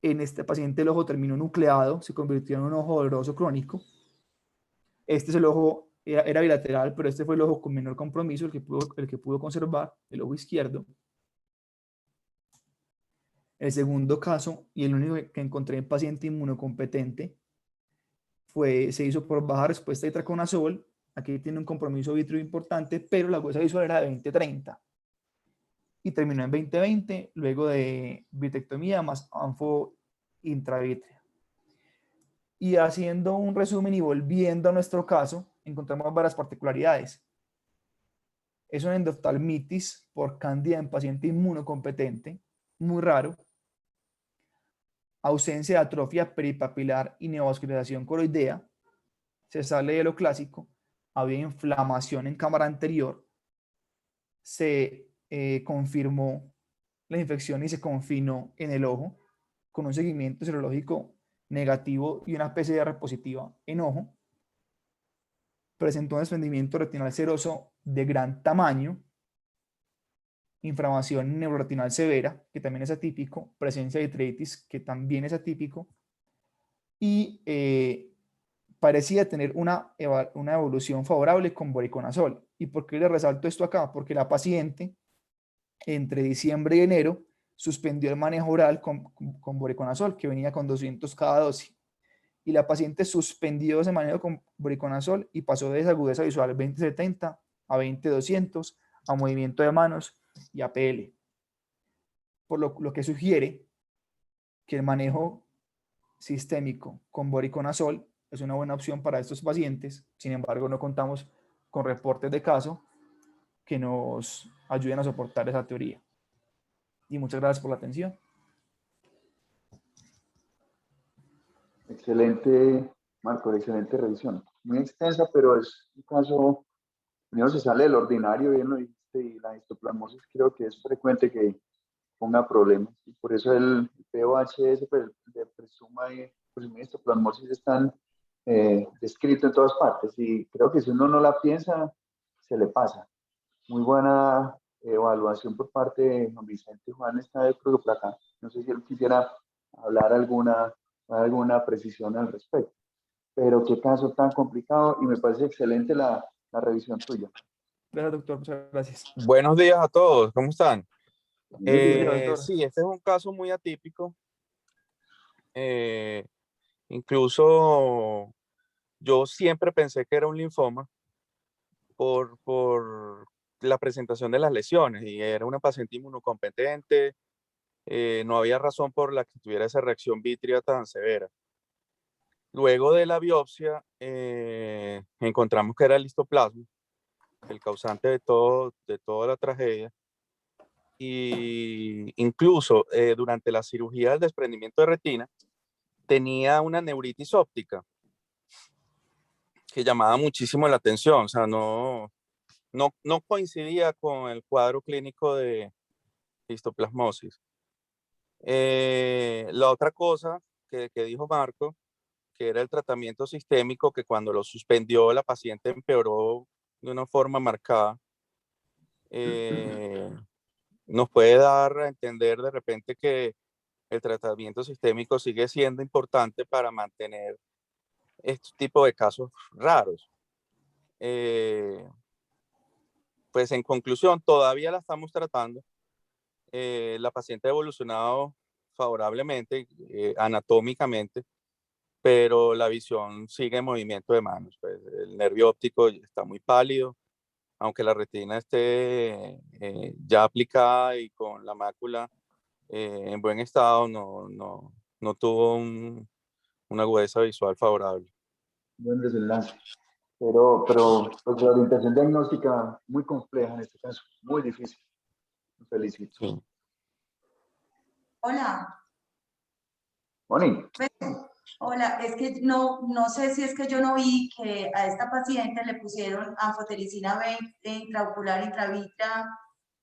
En este paciente el ojo terminó nucleado, se convirtió en un ojo doloroso crónico. Este es el ojo, era bilateral, pero este fue el ojo con menor compromiso, el que pudo conservar, el ojo izquierdo. El segundo caso, y el único que encontré en paciente inmunocompetente, se hizo por baja respuesta de itraconazol. Aquí tiene un compromiso vítreo importante, pero la agudeza visual era de 20/30 y terminó en 20/20 luego de vitrectomía más anfo intravítrea. Y haciendo un resumen y volviendo a nuestro caso, encontramos varias particularidades. Es una endoftalmitis por cándida en paciente inmunocompetente, muy raro. Ausencia de atrofia peripapilar y neovascularización coroidea. Se sale de lo clásico. Había inflamación en cámara anterior. Se confirmó la infección y se confinó en el ojo con un seguimiento serológico negativo y una PCR positiva en ojo. Presentó un desprendimiento retinal seroso de gran tamaño, inflamación neuroretinal severa, que también es atípico, presencia de vitritis, que también es atípico, y parecía tener una evolución favorable con voriconazol. ¿Y por qué le resalto esto acá? Porque la paciente entre diciembre y enero suspendió el manejo oral con voriconazol, que venía con 200 cada dosis. Y la paciente suspendió ese manejo con voriconazol y pasó de esa agudeza visual 20/70 a 20/200, a movimiento de manos y a PL. Por lo que sugiere que el manejo sistémico con voriconazol es una buena opción para estos pacientes. Sin embargo, no contamos con reportes de caso que nos ayuden a soportar esa teoría. Y muchas gracias por la atención. Excelente, Marco, excelente revisión. Muy extensa, pero es un caso, primero se sale del ordinario, bien lo dijiste, y la histoplasmosis creo que es frecuente que ponga problemas. Y por eso el POHS, pues, de presuma y histoplasmosis están descrito en todas partes. Y creo que si uno no la piensa, se le pasa. Muy buena evaluación por parte de Juan Vicente. Juan está de creo que por acá. No sé si él quisiera hablar alguna precisión al respecto. Pero qué caso tan complicado y me parece excelente la revisión tuya. Gracias, doctor. Muchas gracias. Buenos días a todos, ¿cómo están? Doctor. Sí, este es un caso muy atípico. Incluso yo siempre pensé que era un linfoma por la presentación de las lesiones y era una paciente inmunocompetente. No había razón por la que tuviera esa reacción vítrea tan severa. Luego de la biopsia encontramos que era el histoplasma, el causante de toda la tragedia. Y incluso durante la cirugía del desprendimiento de retina tenía una neuritis óptica que llamaba muchísimo la atención, o sea, no coincidía con el cuadro clínico de histoplasmosis. La otra cosa que dijo Marco, que era el tratamiento sistémico, que cuando lo suspendió la paciente empeoró de una forma marcada. Nos puede dar a entender de repente que el tratamiento sistémico sigue siendo importante para mantener este tipo de casos raros. Pues en conclusión, todavía la estamos tratando. La paciente ha evolucionado favorablemente, anatómicamente, pero la visión sigue en movimiento de manos. Pues el nervio óptico está muy pálido, aunque la retina esté ya aplicada y con la mácula en buen estado, no tuvo una agudeza visual favorable. Buen desenlace. Pero pues, la orientación diagnóstica muy compleja en este caso, muy difícil. Me felicito. Sí. Hola. Moni. Hola, es que no sé si es que yo no vi que a esta paciente le pusieron anfotericina 20 intraocular intravítrea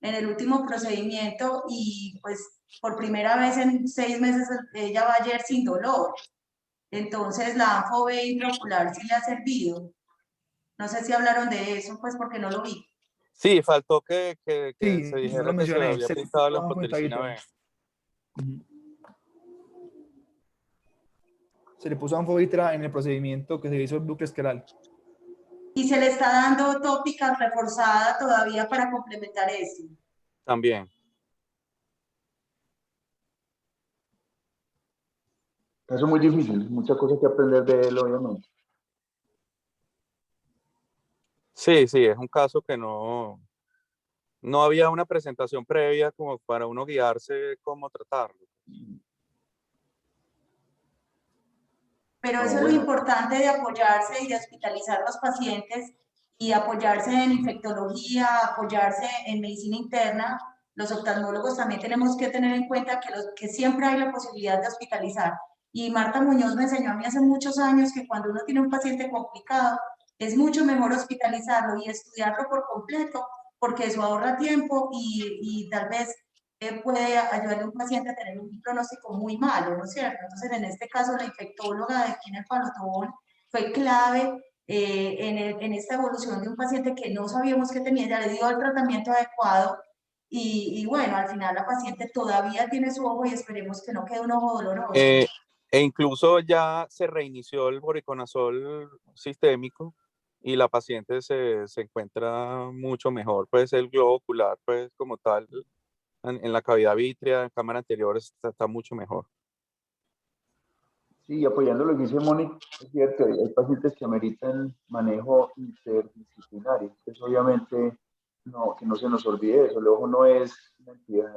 en el último procedimiento y pues por primera vez en 6 meses ella va ayer sin dolor. Entonces la anfo B intraocular sí le ha servido. No sé si hablaron de eso, pues porque no lo vi. Sí, faltó que Sí, se no dijera lo que se le mencioné. había aplicado la anfotericina B. Se le puso anfovitra en el procedimiento que se hizo el bucle esqueral. Y se le está dando tópica reforzada todavía para complementar eso. También. Eso es muy difícil, mucha cosa que aprender de él, obviamente. Sí, sí, es un caso que no había una presentación previa como para uno guiarse cómo tratarlo. Pero No, eso es lo bueno, importante de apoyarse y de hospitalizar los pacientes y apoyarse en infectología, apoyarse en medicina interna. Los oftalmólogos también tenemos que tener en cuenta que siempre hay la posibilidad de hospitalizar. Y Marta Muñoz me enseñó a mí hace muchos años que cuando uno tiene un paciente complicado, es mucho mejor hospitalizarlo y estudiarlo por completo, porque eso ahorra tiempo y tal vez puede ayudarle a un paciente a tener un pronóstico muy malo, ¿no es cierto? Entonces, en este caso, la infectóloga de aquí en el Palo Tobón fue clave en esta evolución de un paciente que no sabíamos que tenía, ya le dio el tratamiento adecuado y bueno, al final la paciente todavía tiene su ojo y esperemos que no quede un ojo doloroso. E incluso ya se reinició el voriconazol sistémico y la paciente se encuentra mucho mejor, pues el globo ocular, pues como tal, en la cavidad vítrea, en cámara anterior, está mucho mejor. sí, apoyando lo que dice Mónica, es cierto, hay pacientes que ameritan manejo interdisciplinario. Entonces, obviamente, no, que no se nos olvide eso. El ojo no es una entidad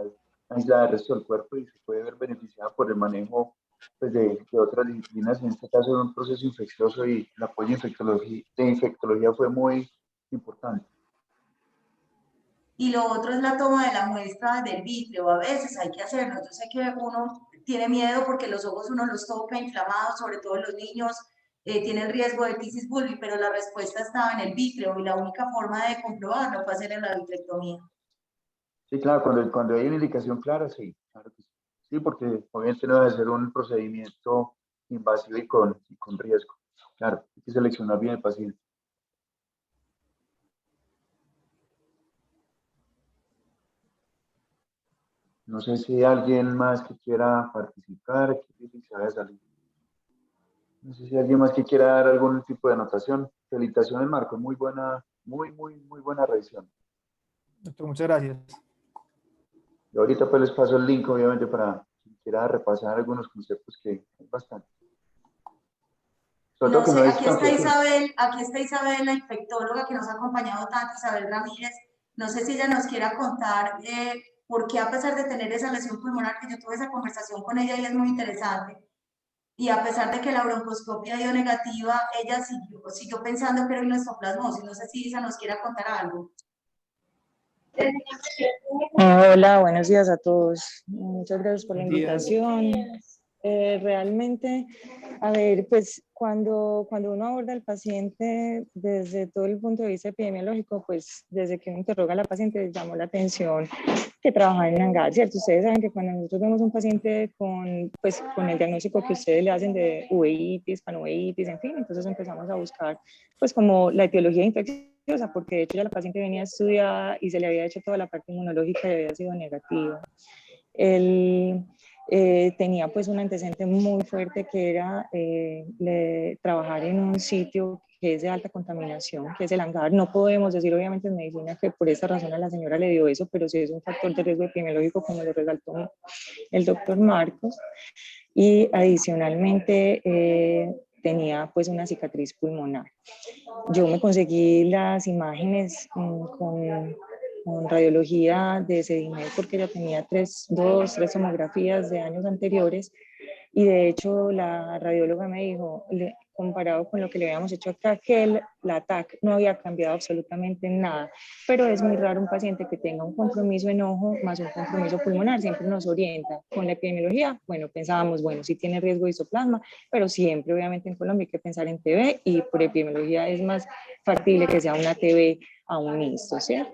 aislada del resto del cuerpo y se puede ver beneficiada por el manejo pues, de otras disciplinas. En este caso, era un proceso infeccioso y el apoyo de infectología fue muy importante. Y lo otro es la toma de la muestra del vítreo. A veces hay que hacerlo. Yo sé que uno tiene miedo porque los ojos uno los toca inflamados, sobre todo los niños tienen riesgo de tisis bulbi, pero la respuesta estaba en el vítreo y la única forma de comprobarlo fue hacer en la vitrectomía. Sí, claro, cuando hay una indicación clara, sí, claro que sí. Sí, porque obviamente no debe ser un procedimiento invasivo y con riesgo. Claro, hay que seleccionar bien el paciente. No sé si hay alguien más que quiera participar, que se vaya a salir. No sé si hay alguien más que quiera dar algún tipo de anotación. Felicitaciones, Marco, muy buena, muy buena revisión. Doctor, muchas gracias. Y ahorita pues les paso el link, obviamente, para quien quiera repasar algunos conceptos que hay bastante. Sobre todo No que sé, no es tan profundo. Aquí está Isabel, la infectóloga que nos ha acompañado tanto, Isabel Ramírez. No sé si ella nos quiera contar por qué a pesar de tener esa lesión pulmonar, que yo tuve esa conversación con ella y es muy interesante, y a pesar de que la broncoscopia dio negativa, ella siguió pensando que era inoestoplasmosis. No sé si Isa nos quiera contar algo. Hola, buenos días a todos. Muchas gracias por la Buenos días. invitación. Realmente, a ver, pues cuando uno aborda al paciente desde todo el punto de vista epidemiológico, pues desde que uno interroga a la paciente llamó la atención que trabaja en Hangar, ¿cierto? Ustedes saben que cuando nosotros vemos un paciente pues, con el diagnóstico que ustedes le hacen de uveitis, panoveitis, en fin, entonces empezamos a buscar pues como la etiología infecciosa, porque de hecho ya la paciente venía estudiada y se le había hecho toda la parte inmunológica y había sido negativa. Él tenía pues un antecedente muy fuerte que era trabajar en un sitio que es de alta contaminación, que es el hangar. No podemos decir obviamente en medicina que por esa razón a la señora le dio eso, pero sí es un factor de riesgo epidemiológico como lo resaltó el doctor Marcos. Y adicionalmente tenía pues una cicatriz pulmonar. Yo me conseguí las imágenes con radiología de Sedimed porque ella tenía tres tomografías de años anteriores y de hecho la radióloga me dijo, comparado con lo que le habíamos hecho acá, que la TAC no había cambiado absolutamente nada, pero es muy raro un paciente que tenga un compromiso en ojo más un compromiso pulmonar, siempre nos orienta. Con la epidemiología, bueno, pensábamos, bueno, sí tiene riesgo de isoplasma, pero siempre obviamente en Colombia hay que pensar en TB y por epidemiología es más factible que sea una TB a un ISTO, ¿cierto?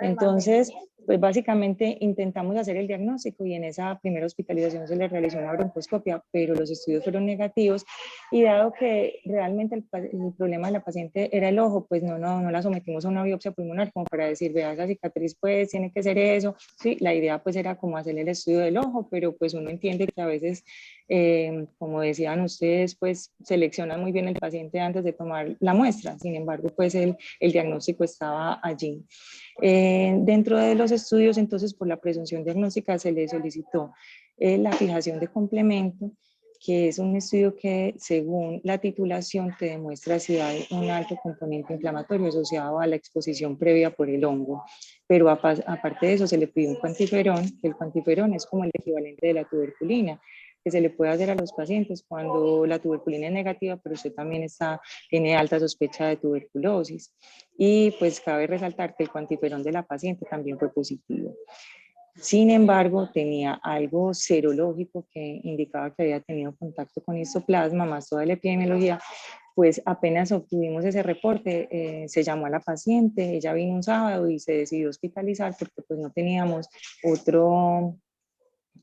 Entonces, pues básicamente intentamos hacer el diagnóstico y en esa primera hospitalización se le realizó una broncoscopia, pero los estudios fueron negativos y dado que realmente el problema de la paciente era el ojo, pues no la sometimos a una biopsia pulmonar como para decir, vea esa cicatriz, pues tiene que ser eso. Sí, la idea pues era como hacer el estudio del ojo, pero pues uno entiende que a veces, como decían ustedes, pues seleccionan muy bien el paciente antes de tomar la muestra, sin embargo, pues el diagnóstico estaba allí. Dentro de los estudios, entonces, por la presunción diagnóstica se le solicitó la fijación de complemento que es un estudio que según la titulación te demuestra si hay un alto componente inflamatorio asociado a la exposición previa por el hongo. Pero aparte de eso se le pidió un cuantiferón, que el cuantiferón es como el equivalente de la tuberculina, que se le puede hacer a los pacientes cuando la tuberculina es negativa, pero usted también tiene alta sospecha de tuberculosis. Y pues cabe resaltar que el cuantiferón de la paciente también fue positivo. Sin embargo, tenía algo serológico que indicaba que había tenido contacto con histoplasma, más toda la epidemiología. Pues apenas obtuvimos ese reporte, se llamó a la paciente, ella vino un sábado y se decidió hospitalizar porque pues no teníamos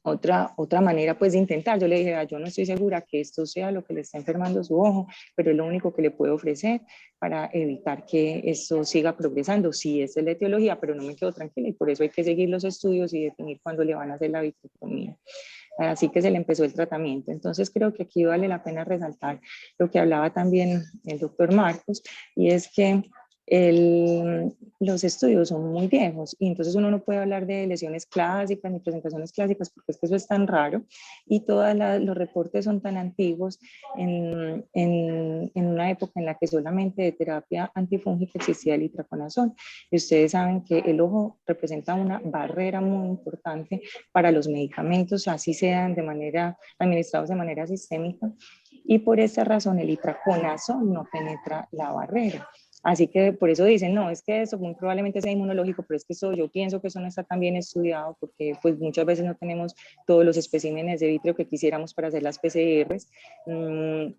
otra manera pues de intentar. Yo le dije, yo no estoy segura que esto sea lo que le está enfermando su ojo, pero es lo único que le puedo ofrecer para evitar que esto siga progresando. Sí, esa es la etiología, pero no me quedo tranquila y por eso hay que seguir los estudios y definir cuándo le van a hacer la vitrectomía. Así que se le empezó el tratamiento. Entonces creo que aquí vale la pena resaltar lo que hablaba también el doctor Marcos, y es que los estudios son muy viejos y entonces uno no puede hablar de lesiones clásicas ni presentaciones clásicas porque es que eso es tan raro y todos los reportes son tan antiguos en una época en la que solamente de terapia antifúngica existía el itraconazol. Y ustedes saben que el ojo representa una barrera muy importante para los medicamentos, así sean administrados de manera sistémica, y por esa razón el itraconazol no penetra la barrera. Así que por eso dicen, no, es que eso muy probablemente sea inmunológico, pero es que eso, yo pienso que eso no está tan bien estudiado porque pues muchas veces no tenemos todos los especímenes de vítreo que quisiéramos para hacer las PCRs,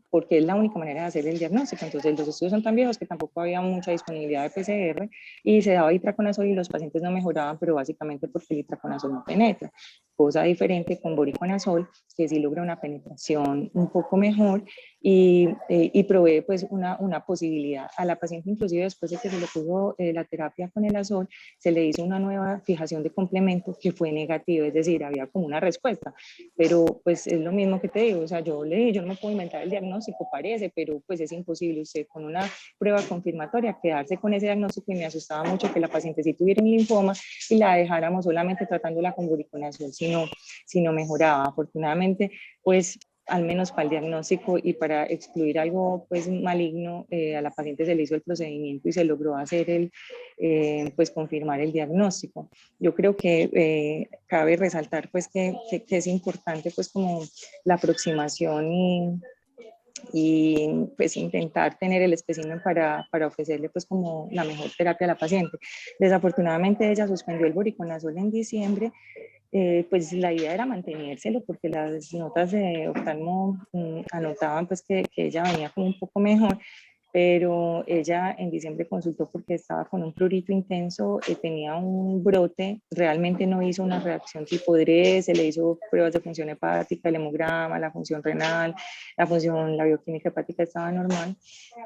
porque es la única manera de hacer el diagnóstico. Entonces los estudios son tan viejos que tampoco había mucha disponibilidad de PCR y se daba itraconazol y los pacientes no mejoraban, pero básicamente porque el itraconazol no penetra. Cosa diferente con voriconazol, que sí logra una penetración un poco mejor y provee pues una posibilidad. A la paciente inclusive después de que se le puso la terapia con el azol, se le hizo una nueva fijación de complemento que fue negativa, es decir, había como una respuesta, pero pues es lo mismo que te digo, o sea, yo no me puedo inventar el diagnóstico, parece, pero pues es imposible usted con una prueba confirmatoria quedarse con ese diagnóstico y me asustaba mucho que la paciente sí tuviera un linfoma y la dejáramos solamente tratándola con voriconazol si no mejoraba. Afortunadamente, pues al menos para el diagnóstico y para excluir algo pues maligno, a la paciente se le hizo el procedimiento y se logró hacer pues confirmar el diagnóstico. Yo creo que cabe resaltar pues que es importante pues como la aproximación y pues intentar tener el espécimen para ofrecerle pues como la mejor terapia a la paciente. Desafortunadamente ella suspendió el voriconazol en diciembre. Pues la idea era mantenérselo porque las notas de oftalmo anotaban pues que ella venía como un poco mejor, pero ella en diciembre consultó porque estaba con un prurito intenso, tenía un brote, realmente no hizo una reacción tipo DRE, se le hizo pruebas de función hepática, el hemograma, la función renal, la bioquímica hepática estaba normal,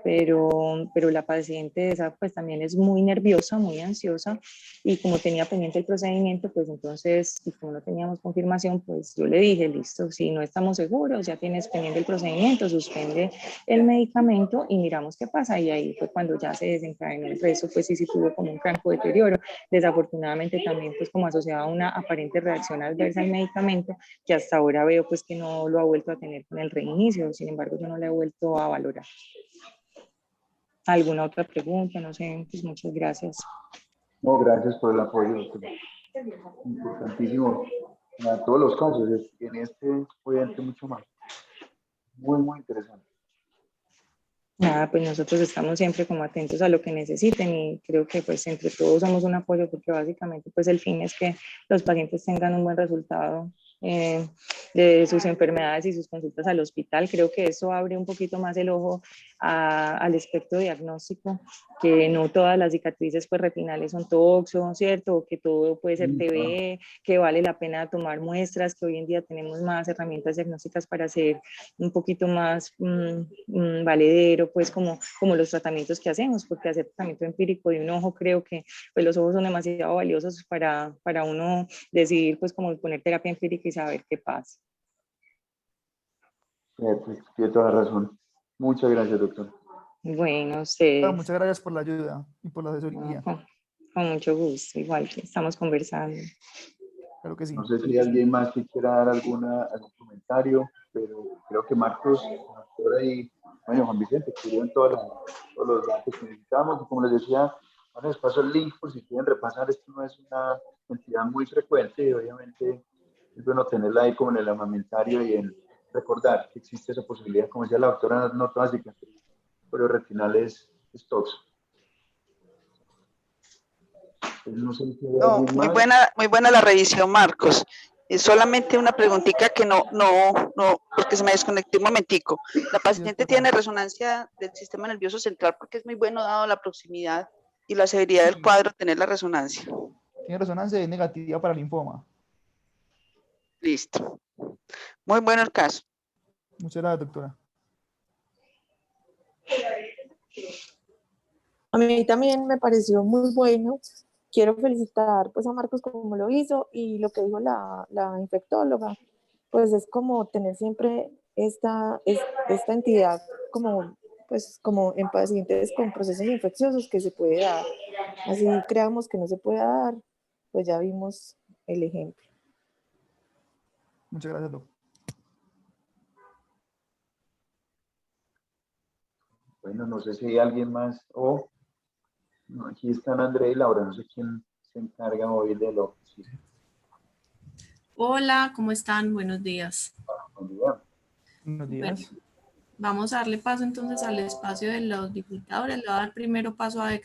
pero la paciente esa pues también es muy nerviosa, muy ansiosa, y como tenía pendiente el procedimiento, pues entonces, y como no teníamos confirmación, pues yo le dije, listo, si no estamos seguros, ya tienes pendiente el procedimiento, suspende el medicamento y miramos qué pasa. Y ahí fue cuando ya se desencadenó el resto, pues sí tuvo como un franco deterioro. Desafortunadamente también pues como asociado a una aparente reacción adversa al medicamento, que hasta ahora veo pues que no lo ha vuelto a tener con el reinicio, sin embargo yo no le he vuelto a valorar. ¿Alguna otra pregunta? No sé, pues muchas gracias. No, gracias por el apoyo, doctor. Importantísimo para todos los casos, en este obviamente mucho más. Muy, muy interesante. Nada, pues nosotros estamos siempre como atentos a lo que necesiten y creo que pues entre todos somos un apoyo porque básicamente pues el fin es que los pacientes tengan un buen resultado de sus enfermedades y sus consultas al hospital. Creo que eso abre un poquito más el ojo al espectro diagnóstico, que no todas las cicatrices pues retinales son toxo, ¿cierto? O que todo puede ser TBE, que vale la pena tomar muestras, que hoy en día tenemos más herramientas diagnósticas para hacer un poquito más valedero, pues como los tratamientos que hacemos, porque hacer tratamiento empírico de un ojo, creo que pues los ojos son demasiado valiosos para uno decidir pues como poner terapia empírica y saber qué pasa. Pues, tiene toda la razón. Muchas gracias, doctor. Bueno, ustedes. Muchas gracias por la ayuda y por la asesoría. Con mucho gusto, igual que estamos conversando. Claro que sí. No sé si hay alguien más que quiera dar algún comentario. pero creo que Marcos, doctora y bueno, Juan Vicente, cubrieron todos los datos que necesitamos. Y como les decía, ahora les paso el link por si quieren repasar. Esto no es una entidad muy frecuente y obviamente es bueno tenerla ahí como en el armamentario y en recordar que existe esa posibilidad. Como decía la doctora, no todas las cicatrices retinales es tóxico. No sé si hay No, alguien más. muy buena la revisión, Marcos. Es solamente una preguntita que no, porque se me desconectó un momentico. La paciente tiene resonancia del sistema nervioso central porque es muy bueno dado la proximidad y la severidad del cuadro tener la resonancia. Tiene resonancia y es negativa para linfoma. Listo. Muy bueno el caso. Muchas gracias, doctora. A mí también me pareció muy bueno. Quiero felicitar pues a Marcos como lo hizo y lo que dijo la infectóloga, pues es como tener siempre esta entidad como, pues, como en pacientes con procesos infecciosos que se puede dar. Así creamos que no se puede dar, pues ya vimos el ejemplo. Muchas gracias, doctor. Bueno, no sé si hay alguien más. No, aquí están André y Laura, no sé quién se encarga hoy de lo que sí. Hola, ¿cómo están? Buenos días. Buenos días. Bueno, vamos a darle paso entonces al espacio de los diputadores. Le voy a dar primero paso a